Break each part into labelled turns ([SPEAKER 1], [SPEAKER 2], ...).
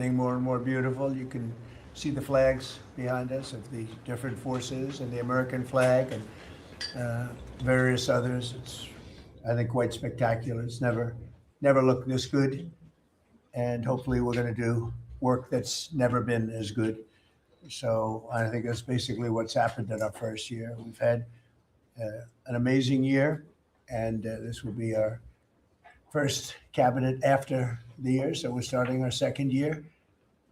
[SPEAKER 1] Getting more and more beautiful. You can see the flags behind us of the different forces and the American flag and various others. It's, I think, quite spectacular. It's never looked this good, and hopefully we're going to do work that's never been as good. So I think that's basically what's happened in our first year. We've had an amazing year, and this will be our first cabinet after the year. So we're starting our second year.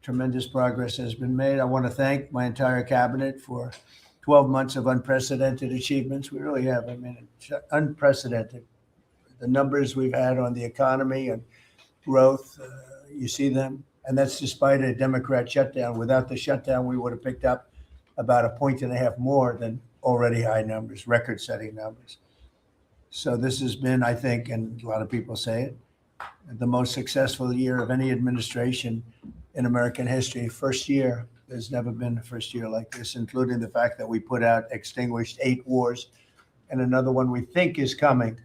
[SPEAKER 1] Tremendous progress has been made. I want to thank my entire cabinet for 12 months of unprecedented achievements. We really have. I mean, it's unprecedented. The numbers we've had on the economy and growth, you see them. And that's despite a Democrat shutdown. Without the shutdown, we would have picked up about a point and a half more than already high numbers, record-setting numbers. So this has been, I think, and a lot of people say it, the most successful year of any administration in American history. First year, there's never been a first year like this, including the fact that we put out, extinguished 8 wars, and another one we think is coming.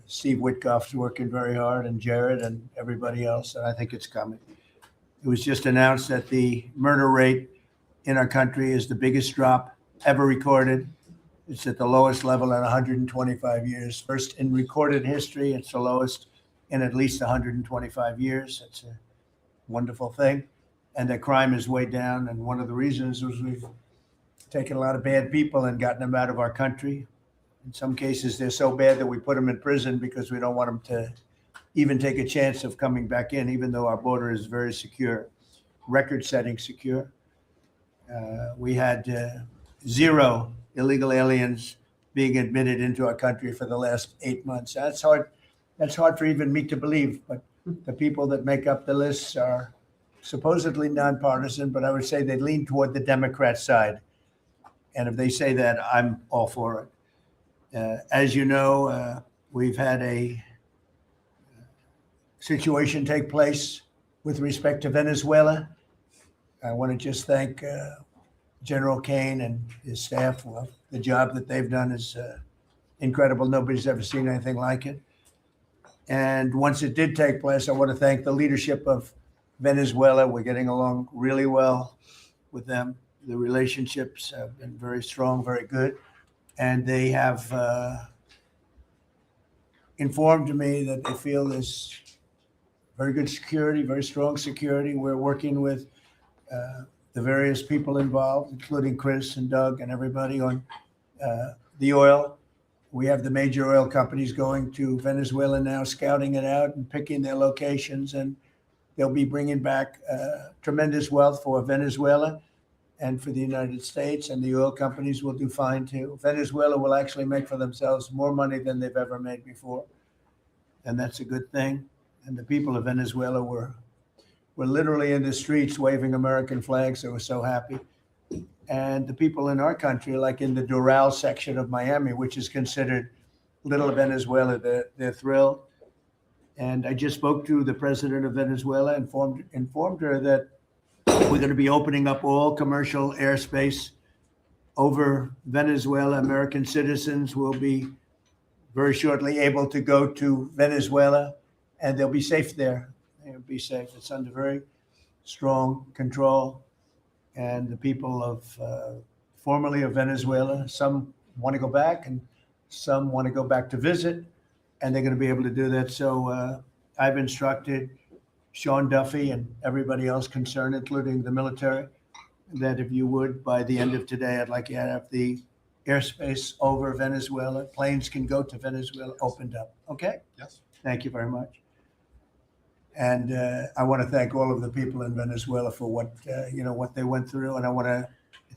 [SPEAKER 1] Steve Witkoff's working very hard, and Jared and everybody else, and I think it's coming. It was just announced that the murder rate in our country is the biggest drop ever recorded. It's at the lowest level in 125 years. First in recorded history, it's the lowest in at least 125 years. It's a wonderful thing. And that crime is way down. And one of the reasons was we've taken a lot of bad people and gotten them out of our country. In some cases, they're so bad that we put them in prison because we don't want them to even take a chance of coming back in, even though our border is very secure, record-setting secure. We had 0 illegal aliens being admitted into our country for the last 8 months. That's hard. That's hard for even me to believe, but the people that make up the lists are supposedly nonpartisan, but I would say they lean toward the Democrat side. And if they say that, I'm all for it. As you know, we've had a situation take place with respect to Venezuela. I want to just thank General Kane and his staff. Well, the job that they've done is incredible. Nobody's ever seen anything like it. And once it did take place, I want to thank the leadership of Venezuela. We're getting along really well with them. The relationships have been very strong, very good. And they have informed me that they feel there's very good security, very strong security. We're working with the various people involved, including Chris and Doug and everybody on the oil. We have the major oil companies going to Venezuela now, scouting it out and picking their locations, and they'll be bringing back tremendous wealth for Venezuela and for the United States, and the oil companies will do fine too. Venezuela will actually make for themselves more money than they've ever made before, and that's a good thing. And the people of Venezuela were literally in the streets waving American flags. They were so happy. And the people in our country, like in the Doral section of Miami, which is considered little Venezuela, they're thrilled. And I just spoke to the president of Venezuela, informed her that we're going to be opening up all commercial airspace over Venezuela. American citizens will be very shortly able to go to Venezuela, and they'll be safe there. They'll be safe. It's under very strong control. And the people of formerly of Venezuela, some want to go back and some want to go back to visit, and they're going to be able to do that. So I've instructed Sean Duffy and everybody else concerned, including the military, that if you would, by the end of today, I'd like you to have the airspace over Venezuela. Planes can go to Venezuela opened up. Okay?
[SPEAKER 2] Yes.
[SPEAKER 1] Thank you very much. And I want to thank all of the people in Venezuela for what they went through, and I want to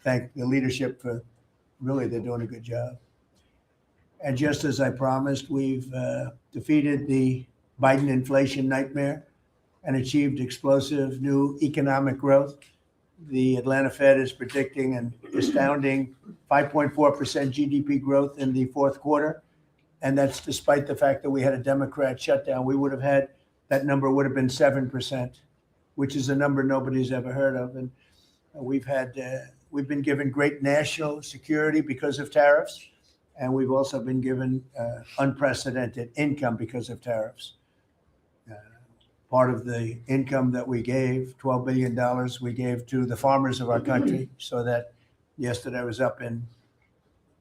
[SPEAKER 1] thank the leadership for really they're doing a good job. And just as I promised, we've defeated the Biden inflation nightmare and achieved explosive new economic growth. The Atlanta Fed is predicting an astounding 5.4% GDP growth in the fourth quarter, and that's despite the fact that we had a Democrat shutdown. We would have had that number would have been 7%, which is a number nobody's ever heard of. And we've been given great national security because of tariffs, and we've also been given unprecedented income because of tariffs. part of the income that we gave, $12 billion, we gave to the farmers of our country, so that yesterday I was up in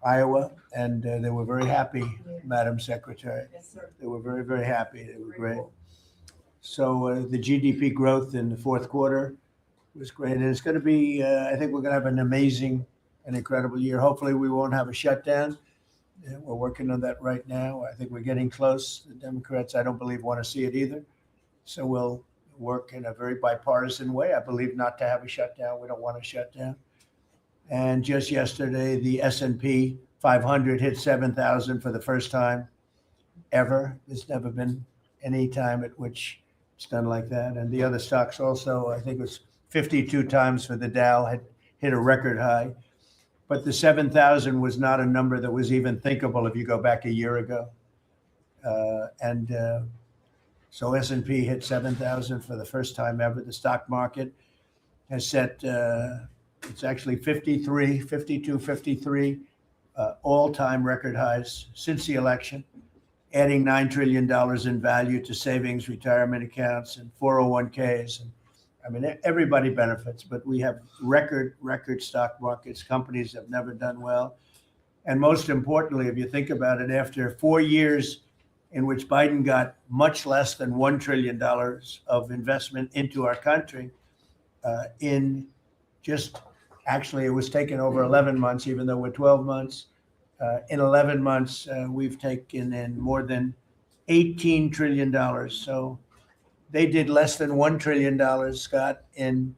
[SPEAKER 1] Iowa, and they were very happy, Madam Secretary.
[SPEAKER 2] Yes, sir.
[SPEAKER 1] They were very, very happy. They were great. So the GDP growth in the fourth quarter was great. And it's going to be, I think we're going to have an amazing and incredible year. Hopefully we won't have a shutdown. We're working on that right now. I think we're getting close. The Democrats, I don't believe, want to see it either. So we'll work in a very bipartisan way. I believe not to have a shutdown. We don't want a shutdown. And just yesterday, the S&P 500 hit 7,000 for the first time ever. There's never been any time at which it's done like that. And the other stocks also, I think it was 52 times for the Dow, had hit a record high. But the 7,000 was not a number that was even thinkable if you go back a year ago. So S&P hit 7,000 for the first time ever. The stock market has set, it's actually 53 all-time record highs since the election, adding $9 trillion in value to savings, retirement accounts, and 401ks. And I mean, everybody benefits, but we have record stock markets. Companies have never done well. And most importantly, if you think about it, after 4 years in which Biden got much less than $1 trillion of investment into our country, in just, actually, it was taken over 11 months, even though we're 12 months. In 11 months, we've taken in more than $18 trillion. So they did less than $1 trillion, Scott, in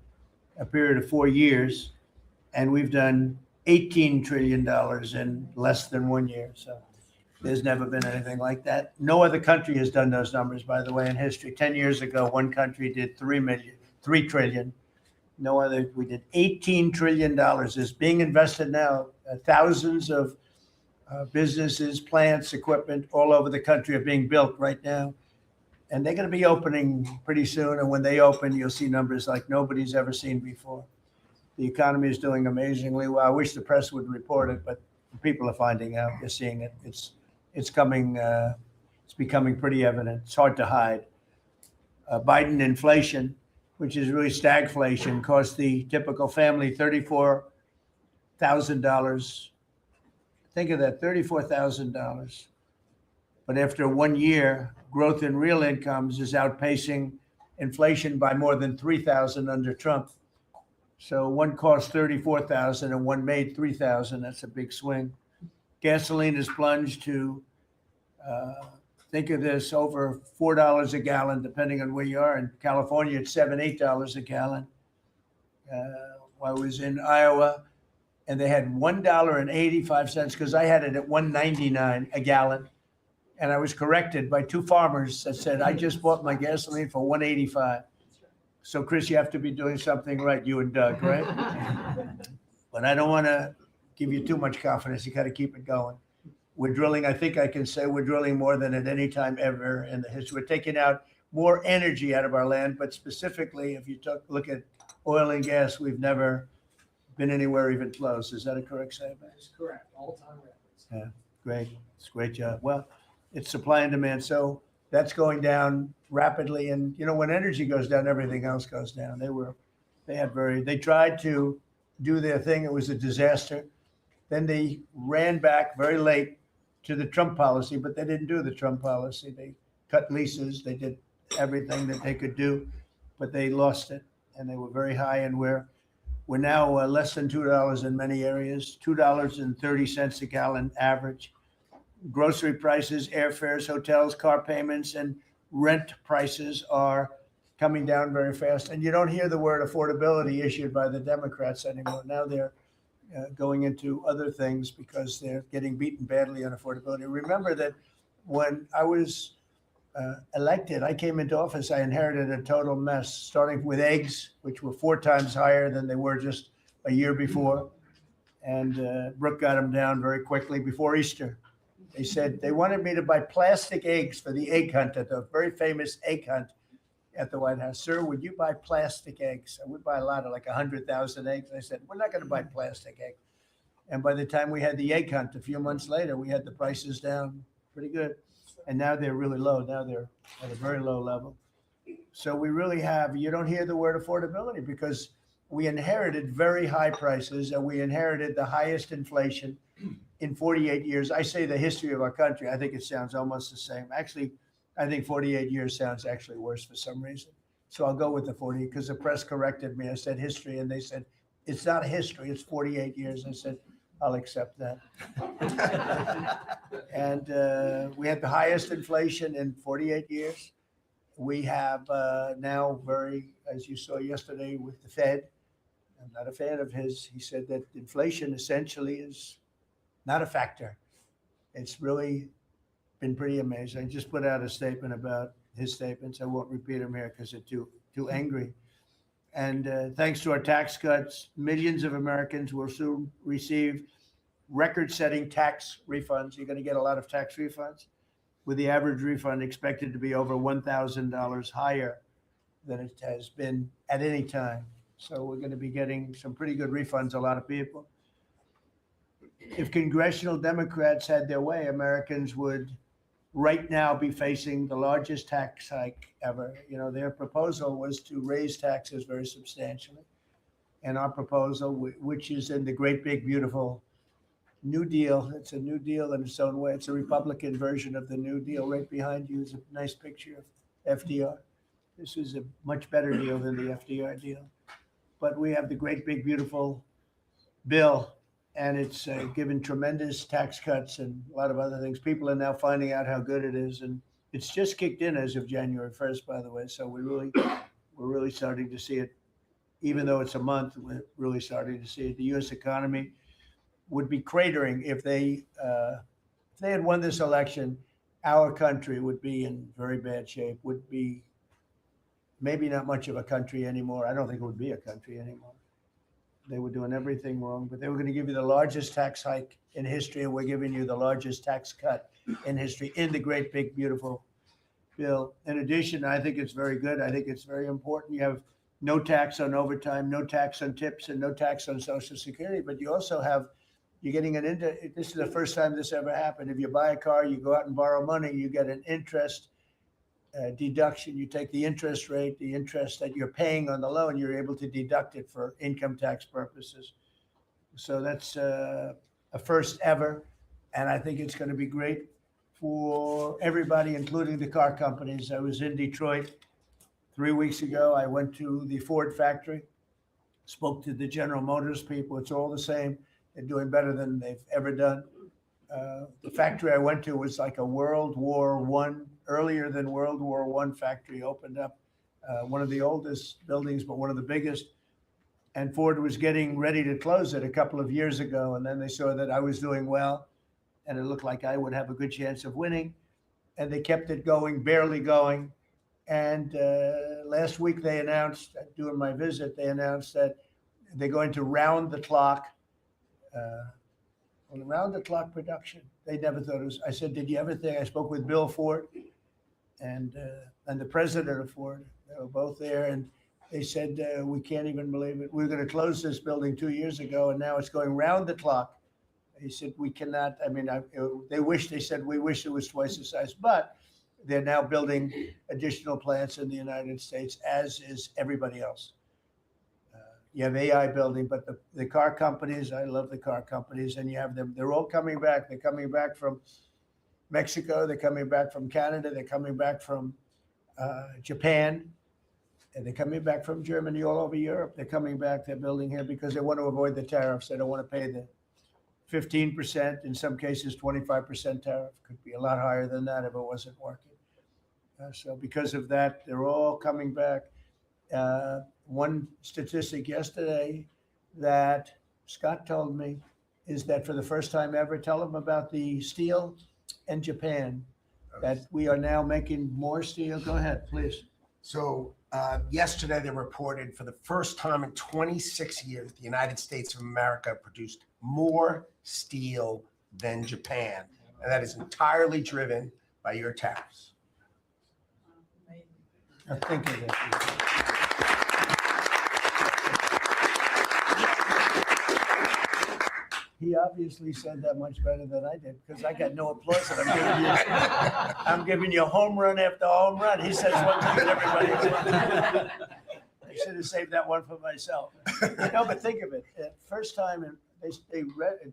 [SPEAKER 1] a period of 4 years. And we've done $18 trillion in less than 1 year. So there's never been anything like that. No other country has done those numbers, by the way, in history. 10 years ago, one country did 3 trillion. No other, we did $18 trillion is being invested now. Thousands of businesses, plants, equipment all over the country are being built right now. And they're going to be opening pretty soon. And when they open, you'll see numbers like nobody's ever seen before. The economy is doing amazingly well. I wish the press would report it, but people are finding out. They're seeing it. It's coming. It's becoming pretty evident. It's hard to hide. Biden inflation, which is really stagflation, cost the typical family $34,000. Think of that, $34,000. But after 1 year, growth in real incomes is outpacing inflation by more than 3,000 under Trump. So one cost 34,000 and one made 3,000. That's a big swing. Gasoline has plunged to, think of this, over $4 a gallon, depending on where you are. In California, it's $7, $8 a gallon. I was in Iowa, and they had $1.85 because I had it at $1.99 a gallon. And I was corrected by two farmers that said, I just bought my gasoline for $1.85. So, Chris, you have to be doing something right, you and Doug, right? But I don't want to give you too much confidence. You got to keep it going. We're drilling, I think I can say we're drilling more than at any time ever in the history. We're taking out more energy out of our land, but specifically, if you look at oil and gas, we've never been anywhere even close. Is that a correct statement?
[SPEAKER 2] That's correct. All-time records.
[SPEAKER 1] Yeah, great. It's a great job. Well, it's supply and demand. So that's going down rapidly. And, you know, when energy goes down, everything else goes down. They tried to do their thing. It was a disaster. Then they ran back very late to the Trump policy, but they didn't do the Trump policy. They cut leases. They did everything that they could do, but they lost it. And they were very high. And we're now less than $2 in many areas, $2.30 a gallon average. Grocery prices, airfares, hotels, car payments, and rent prices are coming down very fast. And you don't hear the word affordability issued by the Democrats anymore. Now they're going into other things because they're getting beaten badly on affordability. Remember that when I was elected, I came into office, I inherited a total mess, starting with eggs, which were 4 times higher than they were just a year before. And Brooke got them down very quickly before Easter. They said they wanted me to buy plastic eggs for the egg hunt, at the very famous egg hunt at the White House. Sir, would you buy plastic eggs? I would buy a lot of, like 100,000 eggs. I said, we're not going to buy plastic eggs. And by the time we had the egg hunt a few months later, we had the prices down pretty good. And now they're really low. Now they're at a very low level. So we really have, you don't hear the word affordability because we inherited very high prices and we inherited the highest inflation in 48 years. I say the history of our country. I think it sounds almost the same. Actually, I think 48 years sounds actually worse for some reason. So I'll go with the 40 because the press corrected me. I said history and they said, it's not history, it's 48 years. I said, I'll accept that. And we had the highest inflation in 48 years. We have now as you saw yesterday with the Fed, I'm not a fan of his. He said that inflation essentially is not a factor. It's really been pretty amazing. I just put out a statement about his statements. I won't repeat them here because they're too angry. And thanks to our tax cuts, millions of Americans will soon receive record-setting tax refunds. You're going to get a lot of tax refunds, with the average refund expected to be over $1,000 higher than it has been at any time. So we're going to be getting some pretty good refunds, a lot of people. If congressional Democrats had their way, Americans would right now be facing the largest tax hike ever. You know, their proposal was to raise taxes very substantially. And our proposal, which is in the great big beautiful New Deal, it's a New Deal in its own way. It's a Republican version of the New Deal. Right behind you is a nice picture of FDR. This is a much better deal than the FDR deal. But we have the great big beautiful bill, and it's given tremendous tax cuts and a lot of other things. People are now finding out how good it is, and it's just kicked in as of January 1st, by the way. So we're really starting to see it. Even though it's a month, we're really starting to see it. The U.S. economy would be cratering if they had won this election. Our country would be in very bad shape. Would be maybe not much of a country anymore. I don't think it would be a country anymore. They were doing everything wrong, but they were going to give you the largest tax hike in history, and we're giving you the largest tax cut in history in the great big beautiful bill. In addition, I think it's very good. I think it's very important. You have no tax on overtime, no tax on tips, and no tax on Social Security. But you also have, you're getting this is the first time this ever happened. If you buy a car, you go out and borrow money, you get an interest deduction. You take the interest rate, the interest that you're paying on the loan, you're able to deduct it for income tax purposes. So that's a first ever. And I think it's going to be great for everybody, including the car companies. I was in Detroit 3 weeks ago. I went to the Ford factory, spoke to the General Motors people. It's all the same. They're doing better than they've ever done. The factory I went to was like a World War I, earlier than World War I factory, opened up. One of the oldest buildings, but one of the biggest. And Ford was getting ready to close it a couple of years ago. And then they saw that I was doing well and it looked like I would have a good chance of winning. And they kept it going, barely going. And last week they announced, during my visit, they announced that they're going to round the clock production. They never thought it was. I said, did you ever think? I spoke with Bill Ford and the president of Ford. They were both there, and they said, we can't even believe it. We were going to close this building 2 years ago, and now it's going round the clock. He said, we cannot. I mean, they said, we wish it was twice the size, but they're now building additional plants in the United States, as is everybody else. You have AI building, but the car companies, I love the car companies, and you have them, they're all coming back. They're coming back from Mexico. They're coming back from Canada. They're coming back from Japan. And they're coming back from Germany, all over Europe. They're coming back. They're building here because they want to avoid the tariffs. They don't want to pay the 15%, in some cases 25% tariff. Could be a lot higher than that if it wasn't working. So because of that, they're all coming back. One statistic yesterday that Scott told me is that for the first time ever, tell them about the steel and Japan, that we are now making more steel. Go ahead, please.
[SPEAKER 3] So yesterday they reported for the first time in 26 years, the United States of America produced more steel than Japan. And that is entirely driven by your tariffs.
[SPEAKER 1] Think of it. He obviously said that much better than I did because I got no applause. And I'm giving you home run after home run. He says one thing and everybody else. I should have saved that one for myself. No, but think of it. First time, and they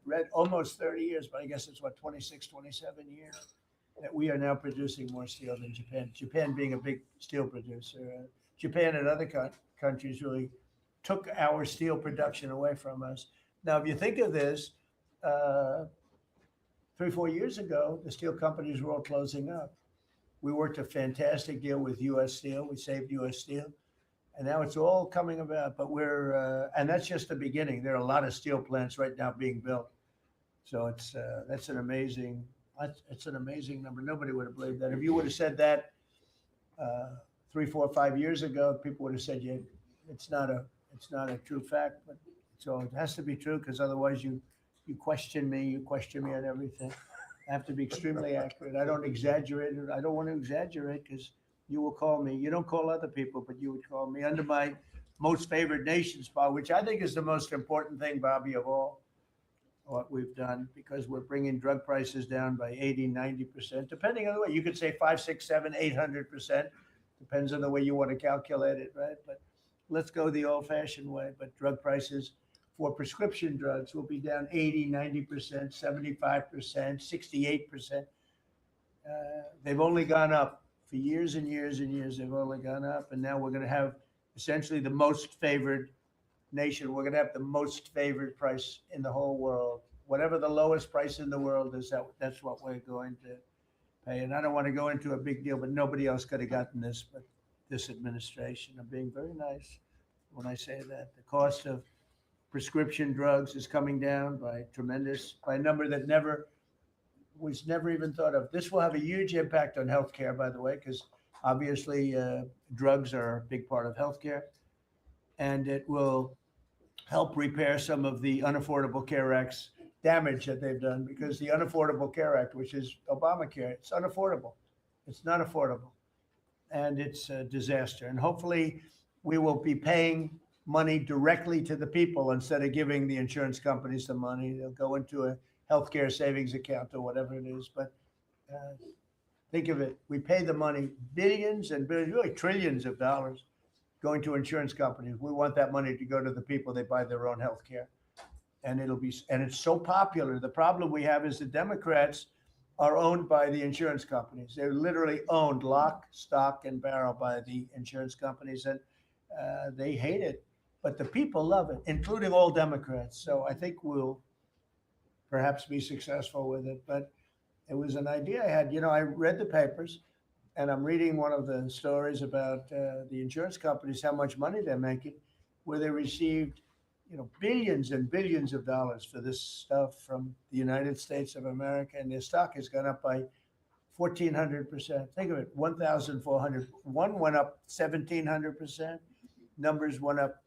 [SPEAKER 1] read almost 30 years, but I guess it's what, 26, 27 years that we are now producing more steel than Japan. Japan being a big steel producer. Japan and other countries really took our steel production away from us. Now, if you think of this, 3-4 years ago, the steel companies were all closing up. We worked a fantastic deal with U.S. Steel. We saved U.S. Steel. And now it's all coming about, but and that's just the beginning. There are a lot of steel plants right now being built. So it's an amazing number. Nobody would have believed that. If you would have said that 3, 4, 5 years ago, people would have said, yeah, it's not a true fact. But so it has to be true because otherwise you question me on everything. I have to be extremely accurate. I don't exaggerate it. I don't want to exaggerate because you will call me. You don't call other people, but you would call me under my most favored nation spot, which I think is the most important thing, Bobby, of all what we've done, because we're bringing drug prices down by 80, 90%, depending on the way. You could say 5, 6, 7, 800%. Depends on the way you want to calculate it, right? But let's go the old-fashioned way. But drug prices for prescription drugs will be down 80, 90%, 75%, 68%. They've only gone up. For years and years and years, they've only gone up. And now we're going to have essentially the most favored nation. We're going to have the most favored price in the whole world. Whatever the lowest price in the world is, that's what we're going to pay. And I don't want to go into a big deal, but nobody else could have gotten this but this administration. I'm being very nice when I say that. The cost of prescription drugs is coming down by a number that was never even thought of. This will have a huge impact on healthcare, by the way, because obviously drugs are a big part of healthcare, and it will help repair some of the Unaffordable Care Act's damage that they've done, because the Unaffordable Care Act, which is Obamacare, it's unaffordable. It's not affordable, and it's a disaster. And hopefully we will be paying money directly to the people instead of giving the insurance companies the money. They'll go into a healthcare savings account or whatever it is. But think of it. We pay the money, billions and billions, really trillions of dollars going to insurance companies. We want that money to go to the people. They buy their own healthcare. And it's so popular. The problem we have is the Democrats are owned by the insurance companies. They're literally owned lock, stock, and barrel by the insurance companies. And they hate it. But the people love it, including all Democrats. So I think we'll perhaps be successful with it. But it was an idea I had. I read the papers, and I'm reading one of the stories about the insurance companies, how much money they're making, where they received, billions and billions of dollars for this stuff from the United States of America, and their stock has gone up by 1,400%. Think of it, 1,400. One went up 1,700%. Numbers went up.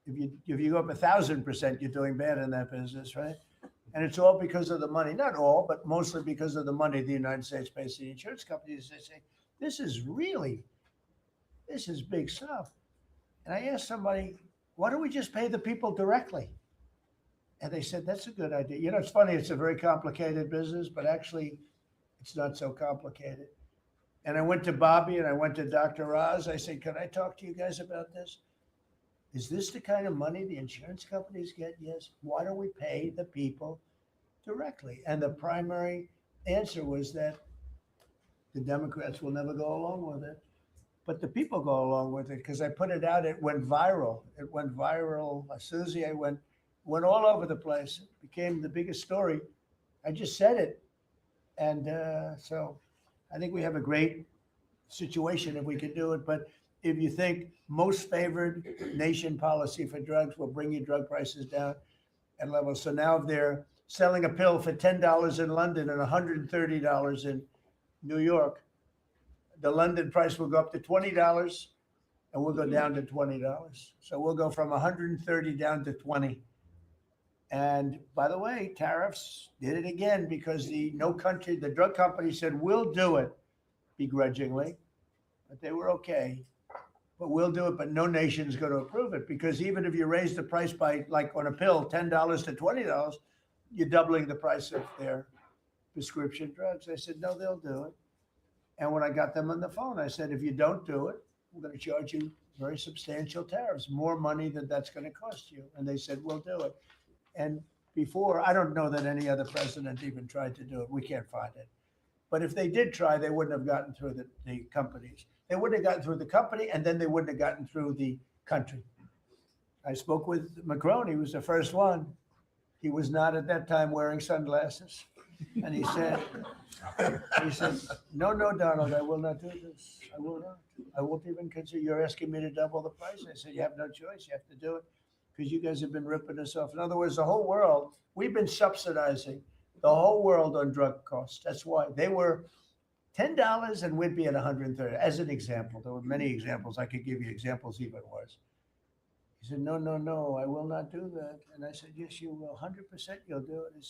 [SPEAKER 1] If you go up 1,000%, you're doing bad in that business, right? And it's all because of the money. Not all, but mostly because of the money the United States pays the insurance companies. They say, this is big stuff. And I asked somebody, why don't we just pay the people directly? And they said, that's a good idea. It's funny, it's a very complicated business, but actually it's not so complicated. And I went to Bobby and I went to Dr. Oz. I said, can I talk to you guys about this? Is this the kind of money the insurance companies get? Yes. Why don't we pay the people directly? And the primary answer was that the Democrats will never go along with it, but the people go along with it because I put it out. It went viral. Susie, I went all over the place. It became the biggest story. I just said it. And so I think we have a great situation if we could do it. But if you think most favored nation policy for drugs will bring you drug prices down at levels. So now if they're selling a pill for $10 in London and $130 in New York, the London price will go up to $20 and we'll go down to $20. So we'll go from 130 down to 20. And by the way, tariffs did it again because the drug company said, we'll do it begrudgingly, but they were okay. But we'll do it, but no nation's going to approve it because even if you raise the price by, like on a pill, $10 to $20, you're doubling the price of their prescription drugs. I said, no, they'll do it. And when I got them on the phone, I said, if you don't do it, we're going to charge you very substantial tariffs, more money than that's going to cost you. And they said, we'll do it. And before, I don't know that any other president even tried to do it. We can't find it. But if they did try, they wouldn't have gotten through the companies. They wouldn't have gotten through the company, and then they wouldn't have gotten through the country. I spoke with Macron. He was the first one. He was not at that time wearing sunglasses. And he said, no, Donald, I will not do this. I will not. I won't even consider, you're asking me to double the price. I said, you have no choice. You have to do it because you guys have been ripping us off. In other words, the whole world, we've been subsidizing the whole world on drug costs. That's why they were $10 and we'd be at 130. As an example, there were many examples. I could give you examples even worse. He said, no, I will not do that. And I said, yes, you will. 100% you'll do it. He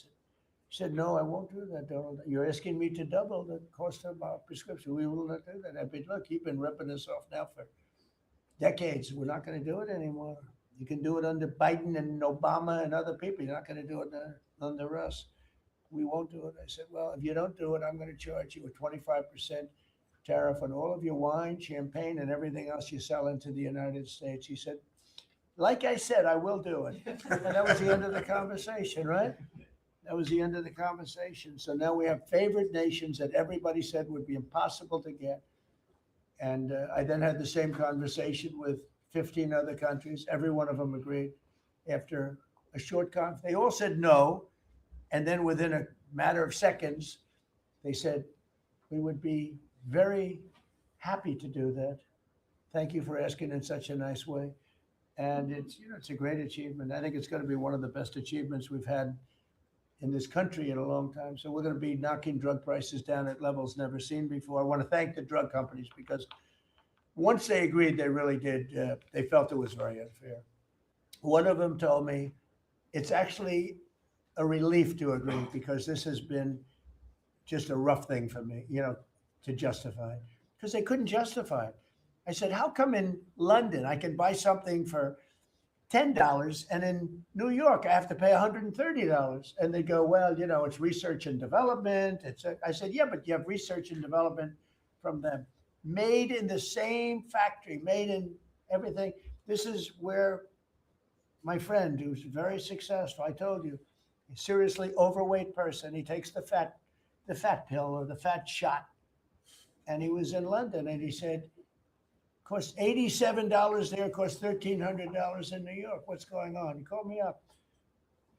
[SPEAKER 1] said, no, I won't do that, Donald. You're asking me to double the cost of our prescription. We will not do that. I said, look, you've been ripping us off now for decades. We're not going to do it anymore. You can do it under Biden and Obama and other people. You're not going to do it under us. We won't do it. I said, well, if you don't do it, I'm going to charge you a 25% tariff on all of your wine, champagne, and everything else you sell into the United States. He said, like I said, I will do it. And that was the end of the conversation, right? That was the end of the conversation. So now we have favorite nations that everybody said would be impossible to get. And I then had the same conversation with 15 other countries. Every one of them agreed after a short conference. They all said no. And then within a matter of seconds, they said, we would be very happy to do that. Thank you for asking in such a nice way. And it's a great achievement. I think it's going to be one of the best achievements we've had in this country in a long time. So we're going to be knocking drug prices down at levels never seen before. I want to thank the drug companies because once they agreed, they really did. They felt it was very unfair. One of them told me it's actually a relief to agree because this has been just a rough thing for me, to justify, because they couldn't justify it. I said, how come in London I can buy something for $10 and in New York I have to pay $130? And they go, well, it's research and development. I said, yeah, but you have research and development from them. Made in the same factory, made in everything. This is where my friend, who's very successful, I told you, a seriously overweight person, he takes the fat pill or the fat shot. And he was in London and he said, costs $87 there, costs $1,300 in New York. What's going on? He called me up.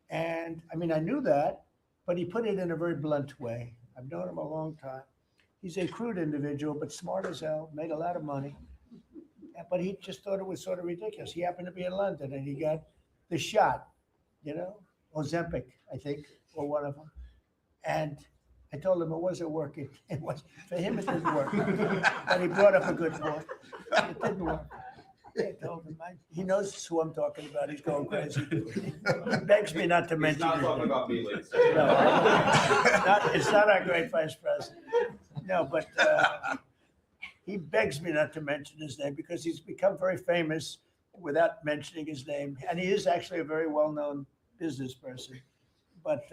[SPEAKER 1] And I knew that, but he put it in a very blunt way. I've known him a long time. He's a crude individual, but smart as hell, made a lot of money. But he just thought it was sort of ridiculous. He happened to be in London and he got the shot, Ozempic, I think, or one of them. And I told him it wasn't working. For him, it didn't work. But he brought up a good point. It didn't work. I told him, he knows who I'm talking about. He's going crazy. He begs me not to mention
[SPEAKER 4] He's not
[SPEAKER 1] his
[SPEAKER 4] talking
[SPEAKER 1] name.
[SPEAKER 4] about me, ladies.
[SPEAKER 1] No, it's not our great vice president. No, but he begs me not to mention his name because he's become very famous without mentioning his name. And he is actually a very well-known business person. But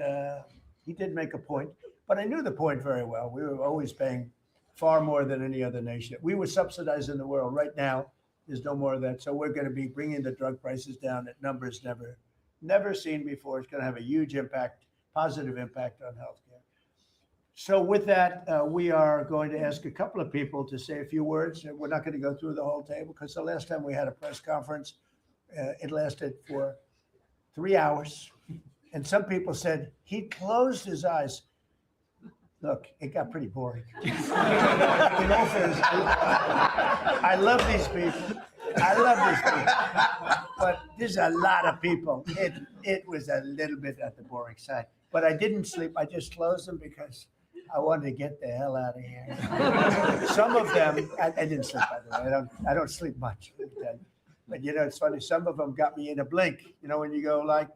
[SPEAKER 1] he did make a point. But I knew the point very well. We were always paying far more than any other nation. We were subsidizing the world. Right now, there's no more of that. So we're going to be bringing the drug prices down at numbers never seen before. It's going to have a huge impact, positive impact on healthcare. So with that, we are going to ask a couple of people to say a few words. We're not going to go through the whole table because the last time we had a press conference, it lasted for 3 hours. And some people said he closed his eyes. Look, it got pretty boring. In all fairness, I love these people. But there's a lot of people. It was a little bit at the boring side. But I didn't sleep. I just closed them because I wanted to get the hell out of here. Some of them, I didn't sleep, by the way. I don't sleep much. But it's funny. Some of them got me in a blink. When you go like,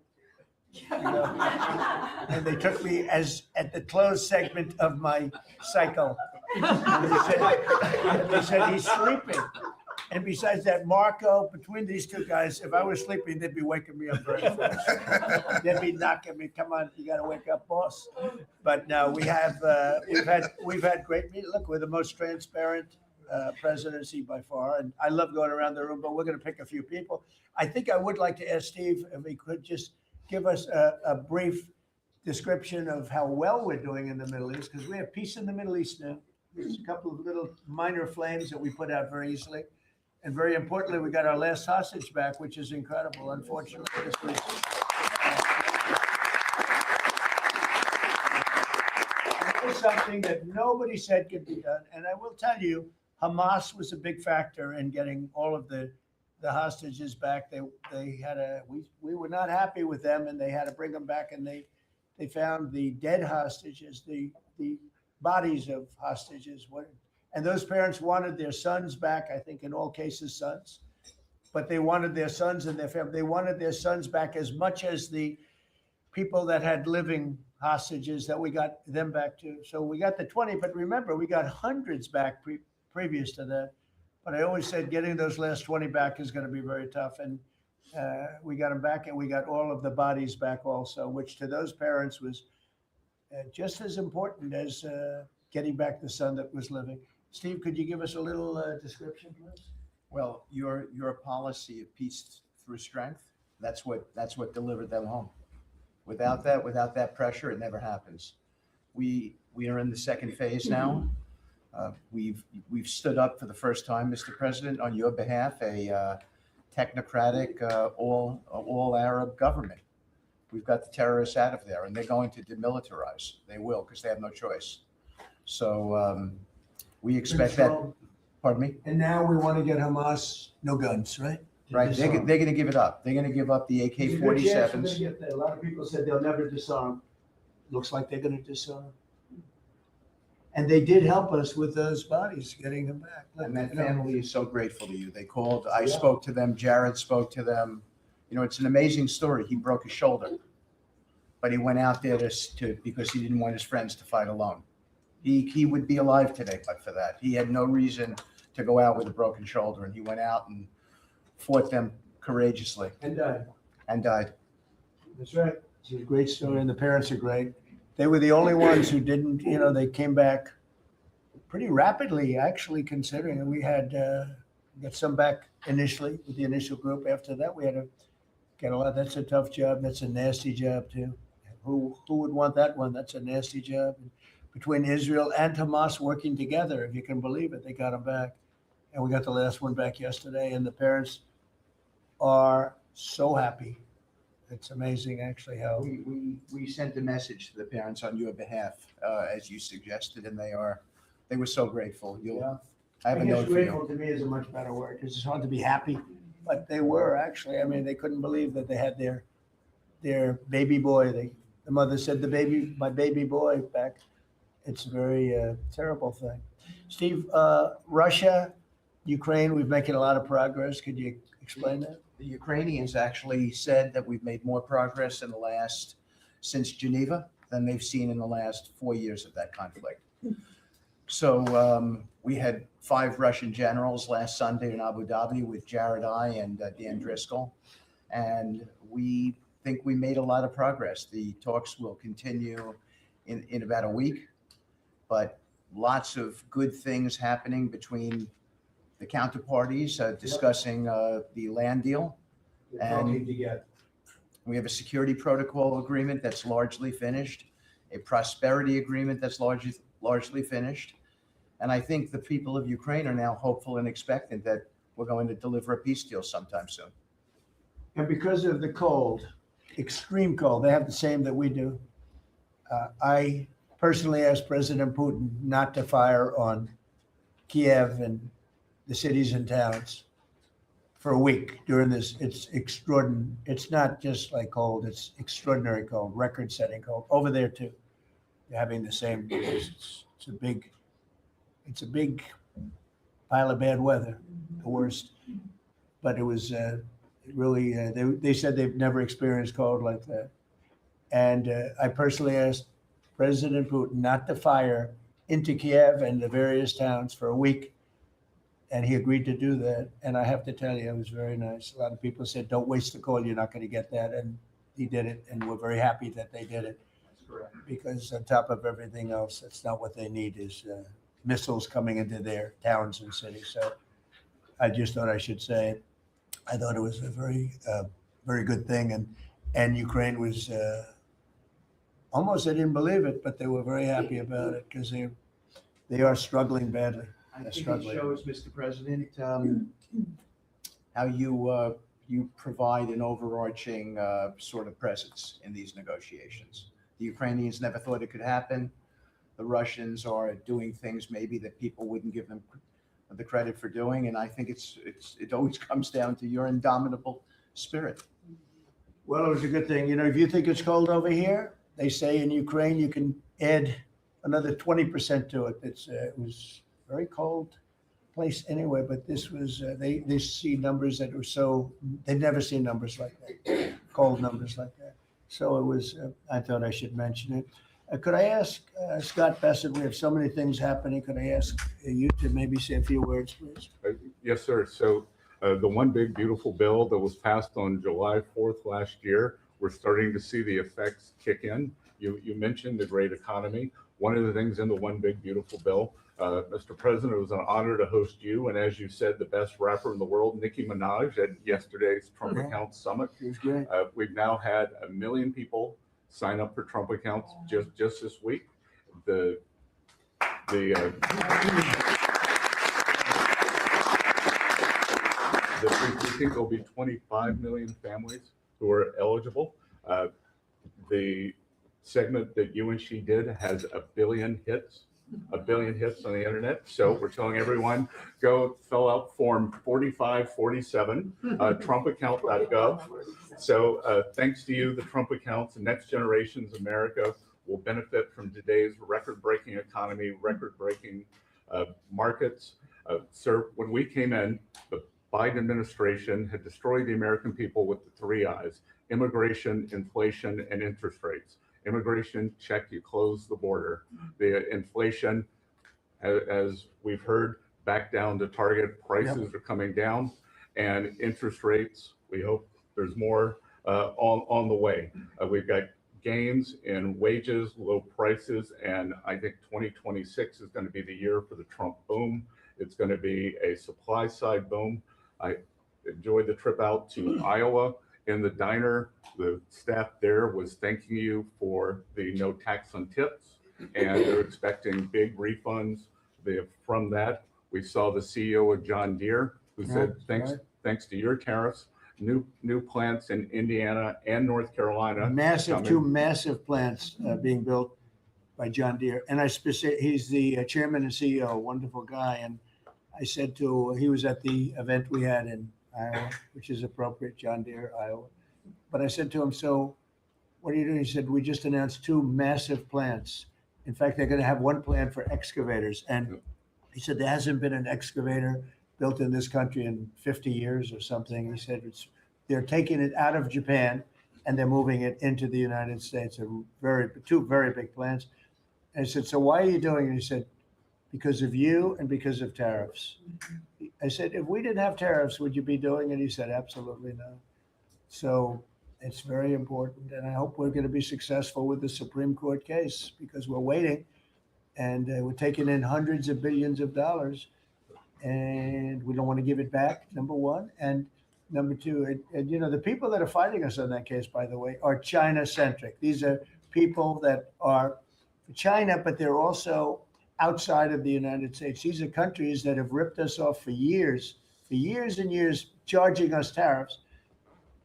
[SPEAKER 1] and they took me as at the closed segment of my cycle. And they said he's sleeping. And besides that, Marco, between these two guys, if I was sleeping, they'd be waking me up very fast. They'd be knocking me, come on, you gotta wake up, boss. But no, we've had great meetings. Look, we're the most transparent presidency by far, and I love going around the room, but we're gonna pick a few people. I think I would like to ask Steve if he could just give us a brief description of how well we're doing in the Middle East, because we have peace in the Middle East now. There's a couple of little minor flames that we put out very easily. And very importantly, we got our last hostage back, which is incredible. Unfortunately, this was something that nobody said could be done. And I will tell you, Hamas was a big factor in getting all of the hostages back. They had we were not happy with them, and they had to bring them back. And they found the dead hostages, the bodies of hostages. And those parents wanted their sons back, I think in all cases, sons. But they wanted their sons and their family. They wanted their sons back as much as the people that had living hostages that we got them back to. So we got the 20, but remember, we got hundreds back previous to that. But I always said getting those last 20 back is going to be very tough. And we got them back, and we got all of the bodies back also, which to those parents was just as important as getting back the son that was living. Steve, could you give us a little description, please?
[SPEAKER 4] Well, your policy of peace through strength, that's what delivered them home. Without that pressure, it never happens. We are in the second phase now. We've stood up for the first time, Mr. President, on your behalf, a technocratic, all Arab government. We've got the terrorists out of there, and they're going to demilitarize. They will, because they have no choice. So we expect that. Pardon me?
[SPEAKER 1] And now we want to get Hamas no guns, right?
[SPEAKER 4] Right. They're going to give it up. They're going to give up the AK-47s.
[SPEAKER 1] A lot of people said they'll never disarm. Looks like they're going to disarm. And they did help us with those bodies, getting them back.
[SPEAKER 4] And that family is so grateful to you. They called. I spoke to them. Jared spoke to them. You know, it's an amazing story. He broke his shoulder, but he went out there because he didn't want his friends to fight alone. He would be alive today, but for that, he had no reason to go out with a broken shoulder, and he went out and fought them courageously
[SPEAKER 1] And died.
[SPEAKER 4] and died.
[SPEAKER 1] That's right. It's a great story, and the parents are great. They were the only ones who didn't, they came back pretty rapidly, actually, considering. And we had got some back initially with the initial group. After that, we had to get a lot. That's a tough job. That's a nasty job, too. Who would want that one? That's a nasty job. And between Israel and Hamas working together, if you can believe it, they got them back. And we got the last one back yesterday, and the parents are so happy. It's amazing, actually, how
[SPEAKER 4] We sent a message to the parents on your behalf, as you suggested, and they were so grateful. I have a note for
[SPEAKER 1] grateful
[SPEAKER 4] you.
[SPEAKER 1] to me is a much better word. It's just hard to be happy, but they were actually. I mean, they couldn't believe that they had their baby boy. The mother said, my baby boy back. It's a very terrible thing. Steve, Russia, Ukraine, we've making a lot of progress. Could you explain that?
[SPEAKER 4] The Ukrainians actually said that we've made more progress since Geneva than they've seen in the last 4 years of that conflict. So we had 5 Russian generals last Sunday in Abu Dhabi with Jared and Dan Driscoll, and we think we made a lot of progress. The talks will continue in about a week, but lots of good things happening between the counterparties discussing the land deal. And we have a security protocol agreement that's largely finished, a prosperity agreement that's largely finished. And I think the people of Ukraine are now hopeful and expectant that we're going to deliver a peace deal sometime soon.
[SPEAKER 1] And because of the cold, extreme cold, they have the same that we do. I personally asked President Putin not to fire on Kiev and the cities and towns for a week during this. It's extraordinary. It's not just like cold, it's extraordinary cold, record-setting cold. Over there too, they're having the same. It's a big pile of bad weather, the worst. But it was really, they said they've never experienced cold like that. And I personally asked President Putin not to fire into Kiev and the various towns for a week And he agreed to do that. And I have to tell you, it was very nice. A lot of people said, don't waste the call, you're not going to get that. And he did it. And we're very happy that they did it.
[SPEAKER 2] That's correct.
[SPEAKER 1] Because on top of everything else, that's not what they need is missiles coming into their towns and cities. So I just thought I should say it. I thought it was a very good thing. And Ukraine was almost, I didn't believe it, but they were very happy about it because they are struggling badly.
[SPEAKER 4] I
[SPEAKER 1] They're
[SPEAKER 4] think it
[SPEAKER 1] struggling.
[SPEAKER 4] shows, Mr. President, how you provide an overarching sort of presence in these negotiations. The Ukrainians never thought it could happen. The Russians are doing things maybe that people wouldn't give them the credit for doing, and I think it always comes down to your indomitable spirit.
[SPEAKER 1] Well, it was a good thing. You know, if you think it's cold over here, they say in Ukraine you can add another 20% to it. It was very cold place anyway, but this was, they see numbers that were so, they'd never seen numbers like that, cold numbers like that. So it was, I thought I should mention it. Could I ask Scott Bassett, we have so many things happening, could I ask you to maybe say a few words, please?
[SPEAKER 5] Yes, sir. So the one big beautiful bill that was passed on July 4th last year, we're starting to see the effects kick in. You mentioned the great economy. One of the things in the one big beautiful bill, Mr. President, it was an honor to host you. And as you said, the best rapper in the world, Nicki Minaj, at yesterday's Trump Accounts Summit.
[SPEAKER 1] It was great.
[SPEAKER 5] We've now had 1 million people sign up for Trump accounts just this week. We think there'll be 25 million families who are eligible. The segment that you and she did has 1 billion hits on the internet. So we're telling everyone, go fill out form 4547, trumpaccount.gov. So thanks to you, the Trump accounts, Next Generation's America will benefit from today's record-breaking economy, record-breaking markets. Sir, when we came in, the Biden administration had destroyed the American people with the 3 I's: immigration, inflation, and interest rates. Immigration, check, you close the border. The inflation, as we've heard, back down to target. Prices are coming down, and interest rates, we hope there's more on the way. We've got gains in wages, low prices, and I think 2026 is going to be the year for the Trump boom. It's going to be a supply side boom. I enjoyed the trip out to Iowa. In the diner, the staff there was thanking you for the no tax on tips, and they're expecting big refunds from that. We saw the CEO of John Deere who said, thanks to your tariffs, new plants in Indiana and North Carolina.
[SPEAKER 1] Two massive plants being built by John Deere. And he's the chairman and CEO, wonderful guy. And I said he was at the event we had in Iowa, which is appropriate, John Deere, Iowa. But I said to him, so what are you doing? He said, we just announced 2 massive plants. In fact, they're going to have one plant for excavators. And he said, there hasn't been an excavator built in this country in 50 years or something. He said, they're taking it out of Japan and they're moving it into the United States. 2 very big plants. And I said, so why are you doing it? He said, because of you and because of tariffs. I said, if we didn't have tariffs, would you be doing it? He said, absolutely not. So it's very important. And I hope we're going to be successful with the Supreme Court case because we're waiting and we're taking in hundreds of billions of dollars and we don't want to give it back, number one. And number two, and you know, the people that are fighting us on that case, by the way, are China-centric. These are people that are for China, but they're also outside of the United States. These are countries that have ripped us off for years and years, charging us tariffs.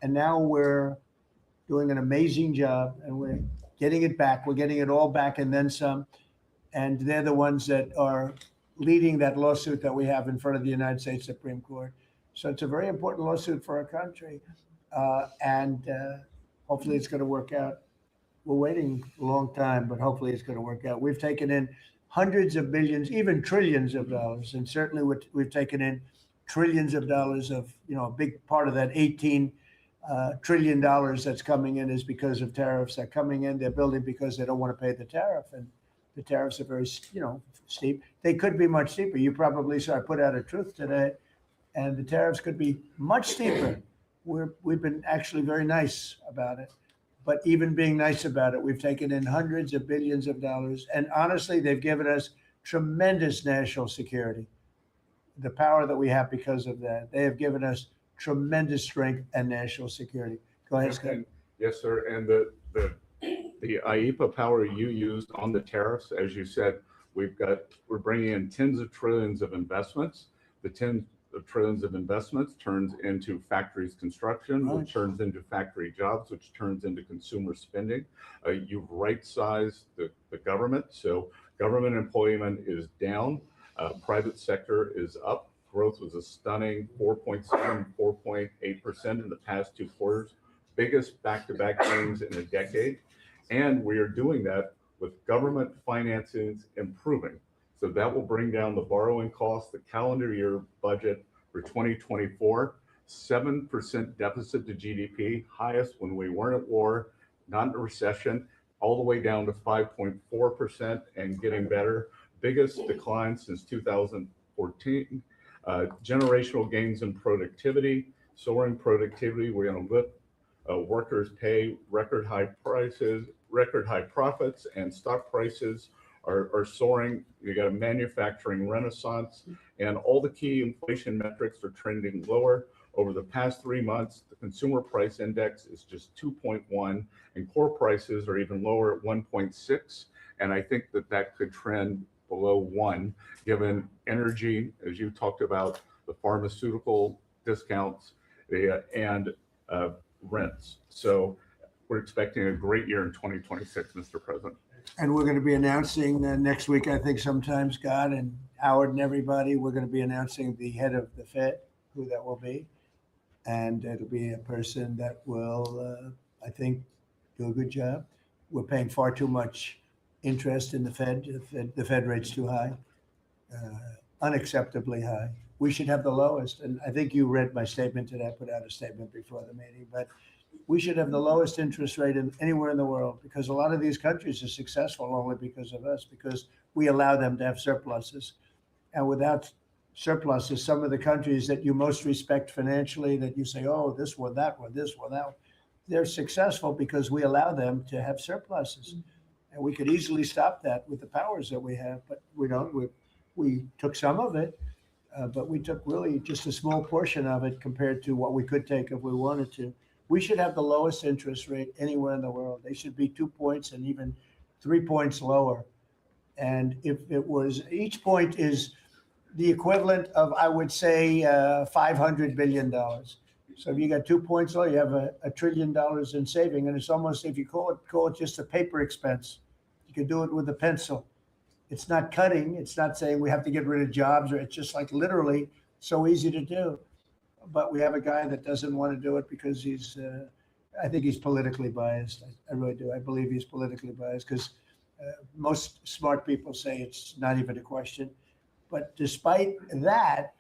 [SPEAKER 1] And now we're doing an amazing job and we're getting it back. We're getting it all back and then some. And they're the ones that are leading that lawsuit that we have in front of the United States Supreme Court. So it's a very important lawsuit for our country. And hopefully it's going to work out. We're waiting a long time, but hopefully it's going to work out. We've taken in hundreds of billions, even trillions of dollars. And certainly we've taken in trillions of dollars of, you know, a big part of that $18 trillion that's coming in is because of tariffs that are coming in. They're building because they don't want to pay the tariff. And The tariffs are very, steep. They could be much steeper. You probably saw I put out a truth today, and the tariffs could be much steeper. We've been actually very nice about it. But even being nice about it, we've taken in hundreds of billions of dollars. And honestly, they've given us tremendous national security. The power that we have because of that. They have given us tremendous strength and national security. Go ahead, Scott.
[SPEAKER 5] Yes, sir. And the IEPA power you used on the tariffs, as you said, we're bringing in tens of trillions of investments. The tens of trillions of investments turns into factories construction,
[SPEAKER 1] Right.
[SPEAKER 5] which turns into factory jobs, which turns into consumer spending. You've right-sized the government. So government employment is down. Private sector is up. Growth was a stunning 4.7, 4.8% in the past 2 quarters. Biggest back-to-back gains in a decade. And we are doing that with government finances improving. So that will bring down the borrowing cost, the calendar year budget for 2024, 7% deficit to GDP, highest when we weren't at war, not in a recession, all the way down to 5.4% and getting better. Biggest decline since 2014. Generational gains in productivity, soaring productivity. We're going to lift workers' pay, record high prices, record high profits, and stock prices are soaring. You got a manufacturing renaissance, and all the key inflation metrics are trending lower. Over the past 3 months, the consumer price index is just 2.1, and core prices are even lower at 1.6. And I think that could trend below 1, given energy, as you talked about, the pharmaceutical discounts and rents. So we're expecting a great year in 2026, Mr. President.
[SPEAKER 1] And we're going to be announcing next week, I think sometime, Scott and Howard and everybody, we're going to be announcing the head of the Fed, who that will be. And it'll be a person that will, I think, do a good job. We're paying far too much interest in the Fed. The Fed rate's too high, unacceptably high. We should have the lowest. And I think you read my statement today. I put out a statement before the meeting, but we should have the lowest interest rate anywhere in the world, because a lot of these countries are successful only because of us, because we allow them to have surpluses. And without surpluses, some of the countries that you most respect financially, that you say, oh, this one, that one, this one, that one, they're successful because we allow them to have surpluses. And we could easily stop that with the powers that we have, but we don't. We took some of it, but we took really just a small portion of it compared to what we could take if we wanted to. We should have the lowest interest rate anywhere in the world. They should be 2 points and even 3 points lower. And if it was, each point is the equivalent of, I would say, $500 billion. So if you got 2 points low, you have $1 trillion in saving. And it's almost, if you call it just a paper expense, you can do it with a pencil. It's not cutting. It's not saying we have to get rid of jobs, or it's just like literally so easy to do. But we have a guy that doesn't want to do it because he's, I think he's politically biased. I really do. I believe he's politically biased, because most smart people say it's not even a question. But despite that,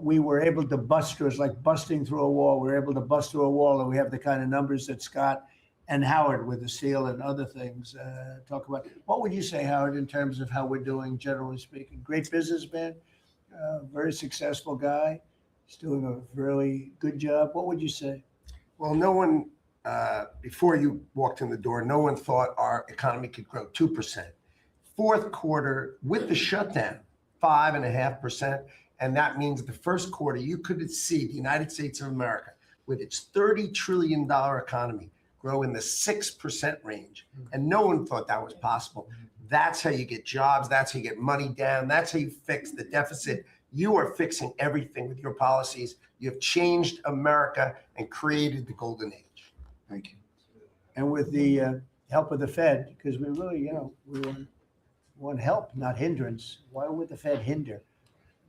[SPEAKER 1] we were able to bust through. It's like busting through a wall. We were able to bust through a wall, and we have the kind of numbers that Scott and Howard with the steel and other things talk about. What would you say, Howard, in terms of how we're doing, generally speaking? Great businessman, very successful guy. He's doing a really good job. What would you say?
[SPEAKER 3] Well, no one, before you walked in the door, no one thought our economy could grow 2%. Fourth quarter, with the shutdown, 5.5%. And that means the first quarter, you could see the United States of America, with its $30 trillion economy, grow in the 6% range. And no one thought that was possible. That's how you get jobs. That's how you get money down. That's how you fix the deficit. You are fixing everything with your policies. You have changed America and created the golden age.
[SPEAKER 1] Thank you. And with the help of the Fed, because we really, we want help, not hindrance. Why would the Fed hinder?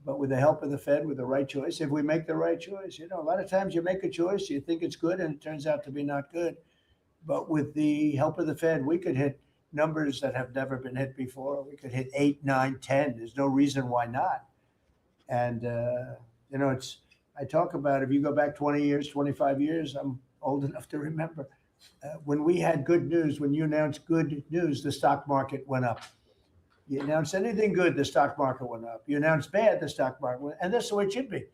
[SPEAKER 1] But with the help of the Fed, with the right choice, if we make the right choice, a lot of times you make a choice, you think it's good, and it turns out to be not good. But with the help of the Fed, we could hit numbers that have never been hit before. We could hit 8, 9, 10. There's no reason why not. And, I talk about, if you go back 20 years, 25 years, I'm old enough to remember, when we had good news, when you announced good news, the stock market went up. You announce anything good, the stock market went up. You announce bad, the stock market went, and that's the way it should be.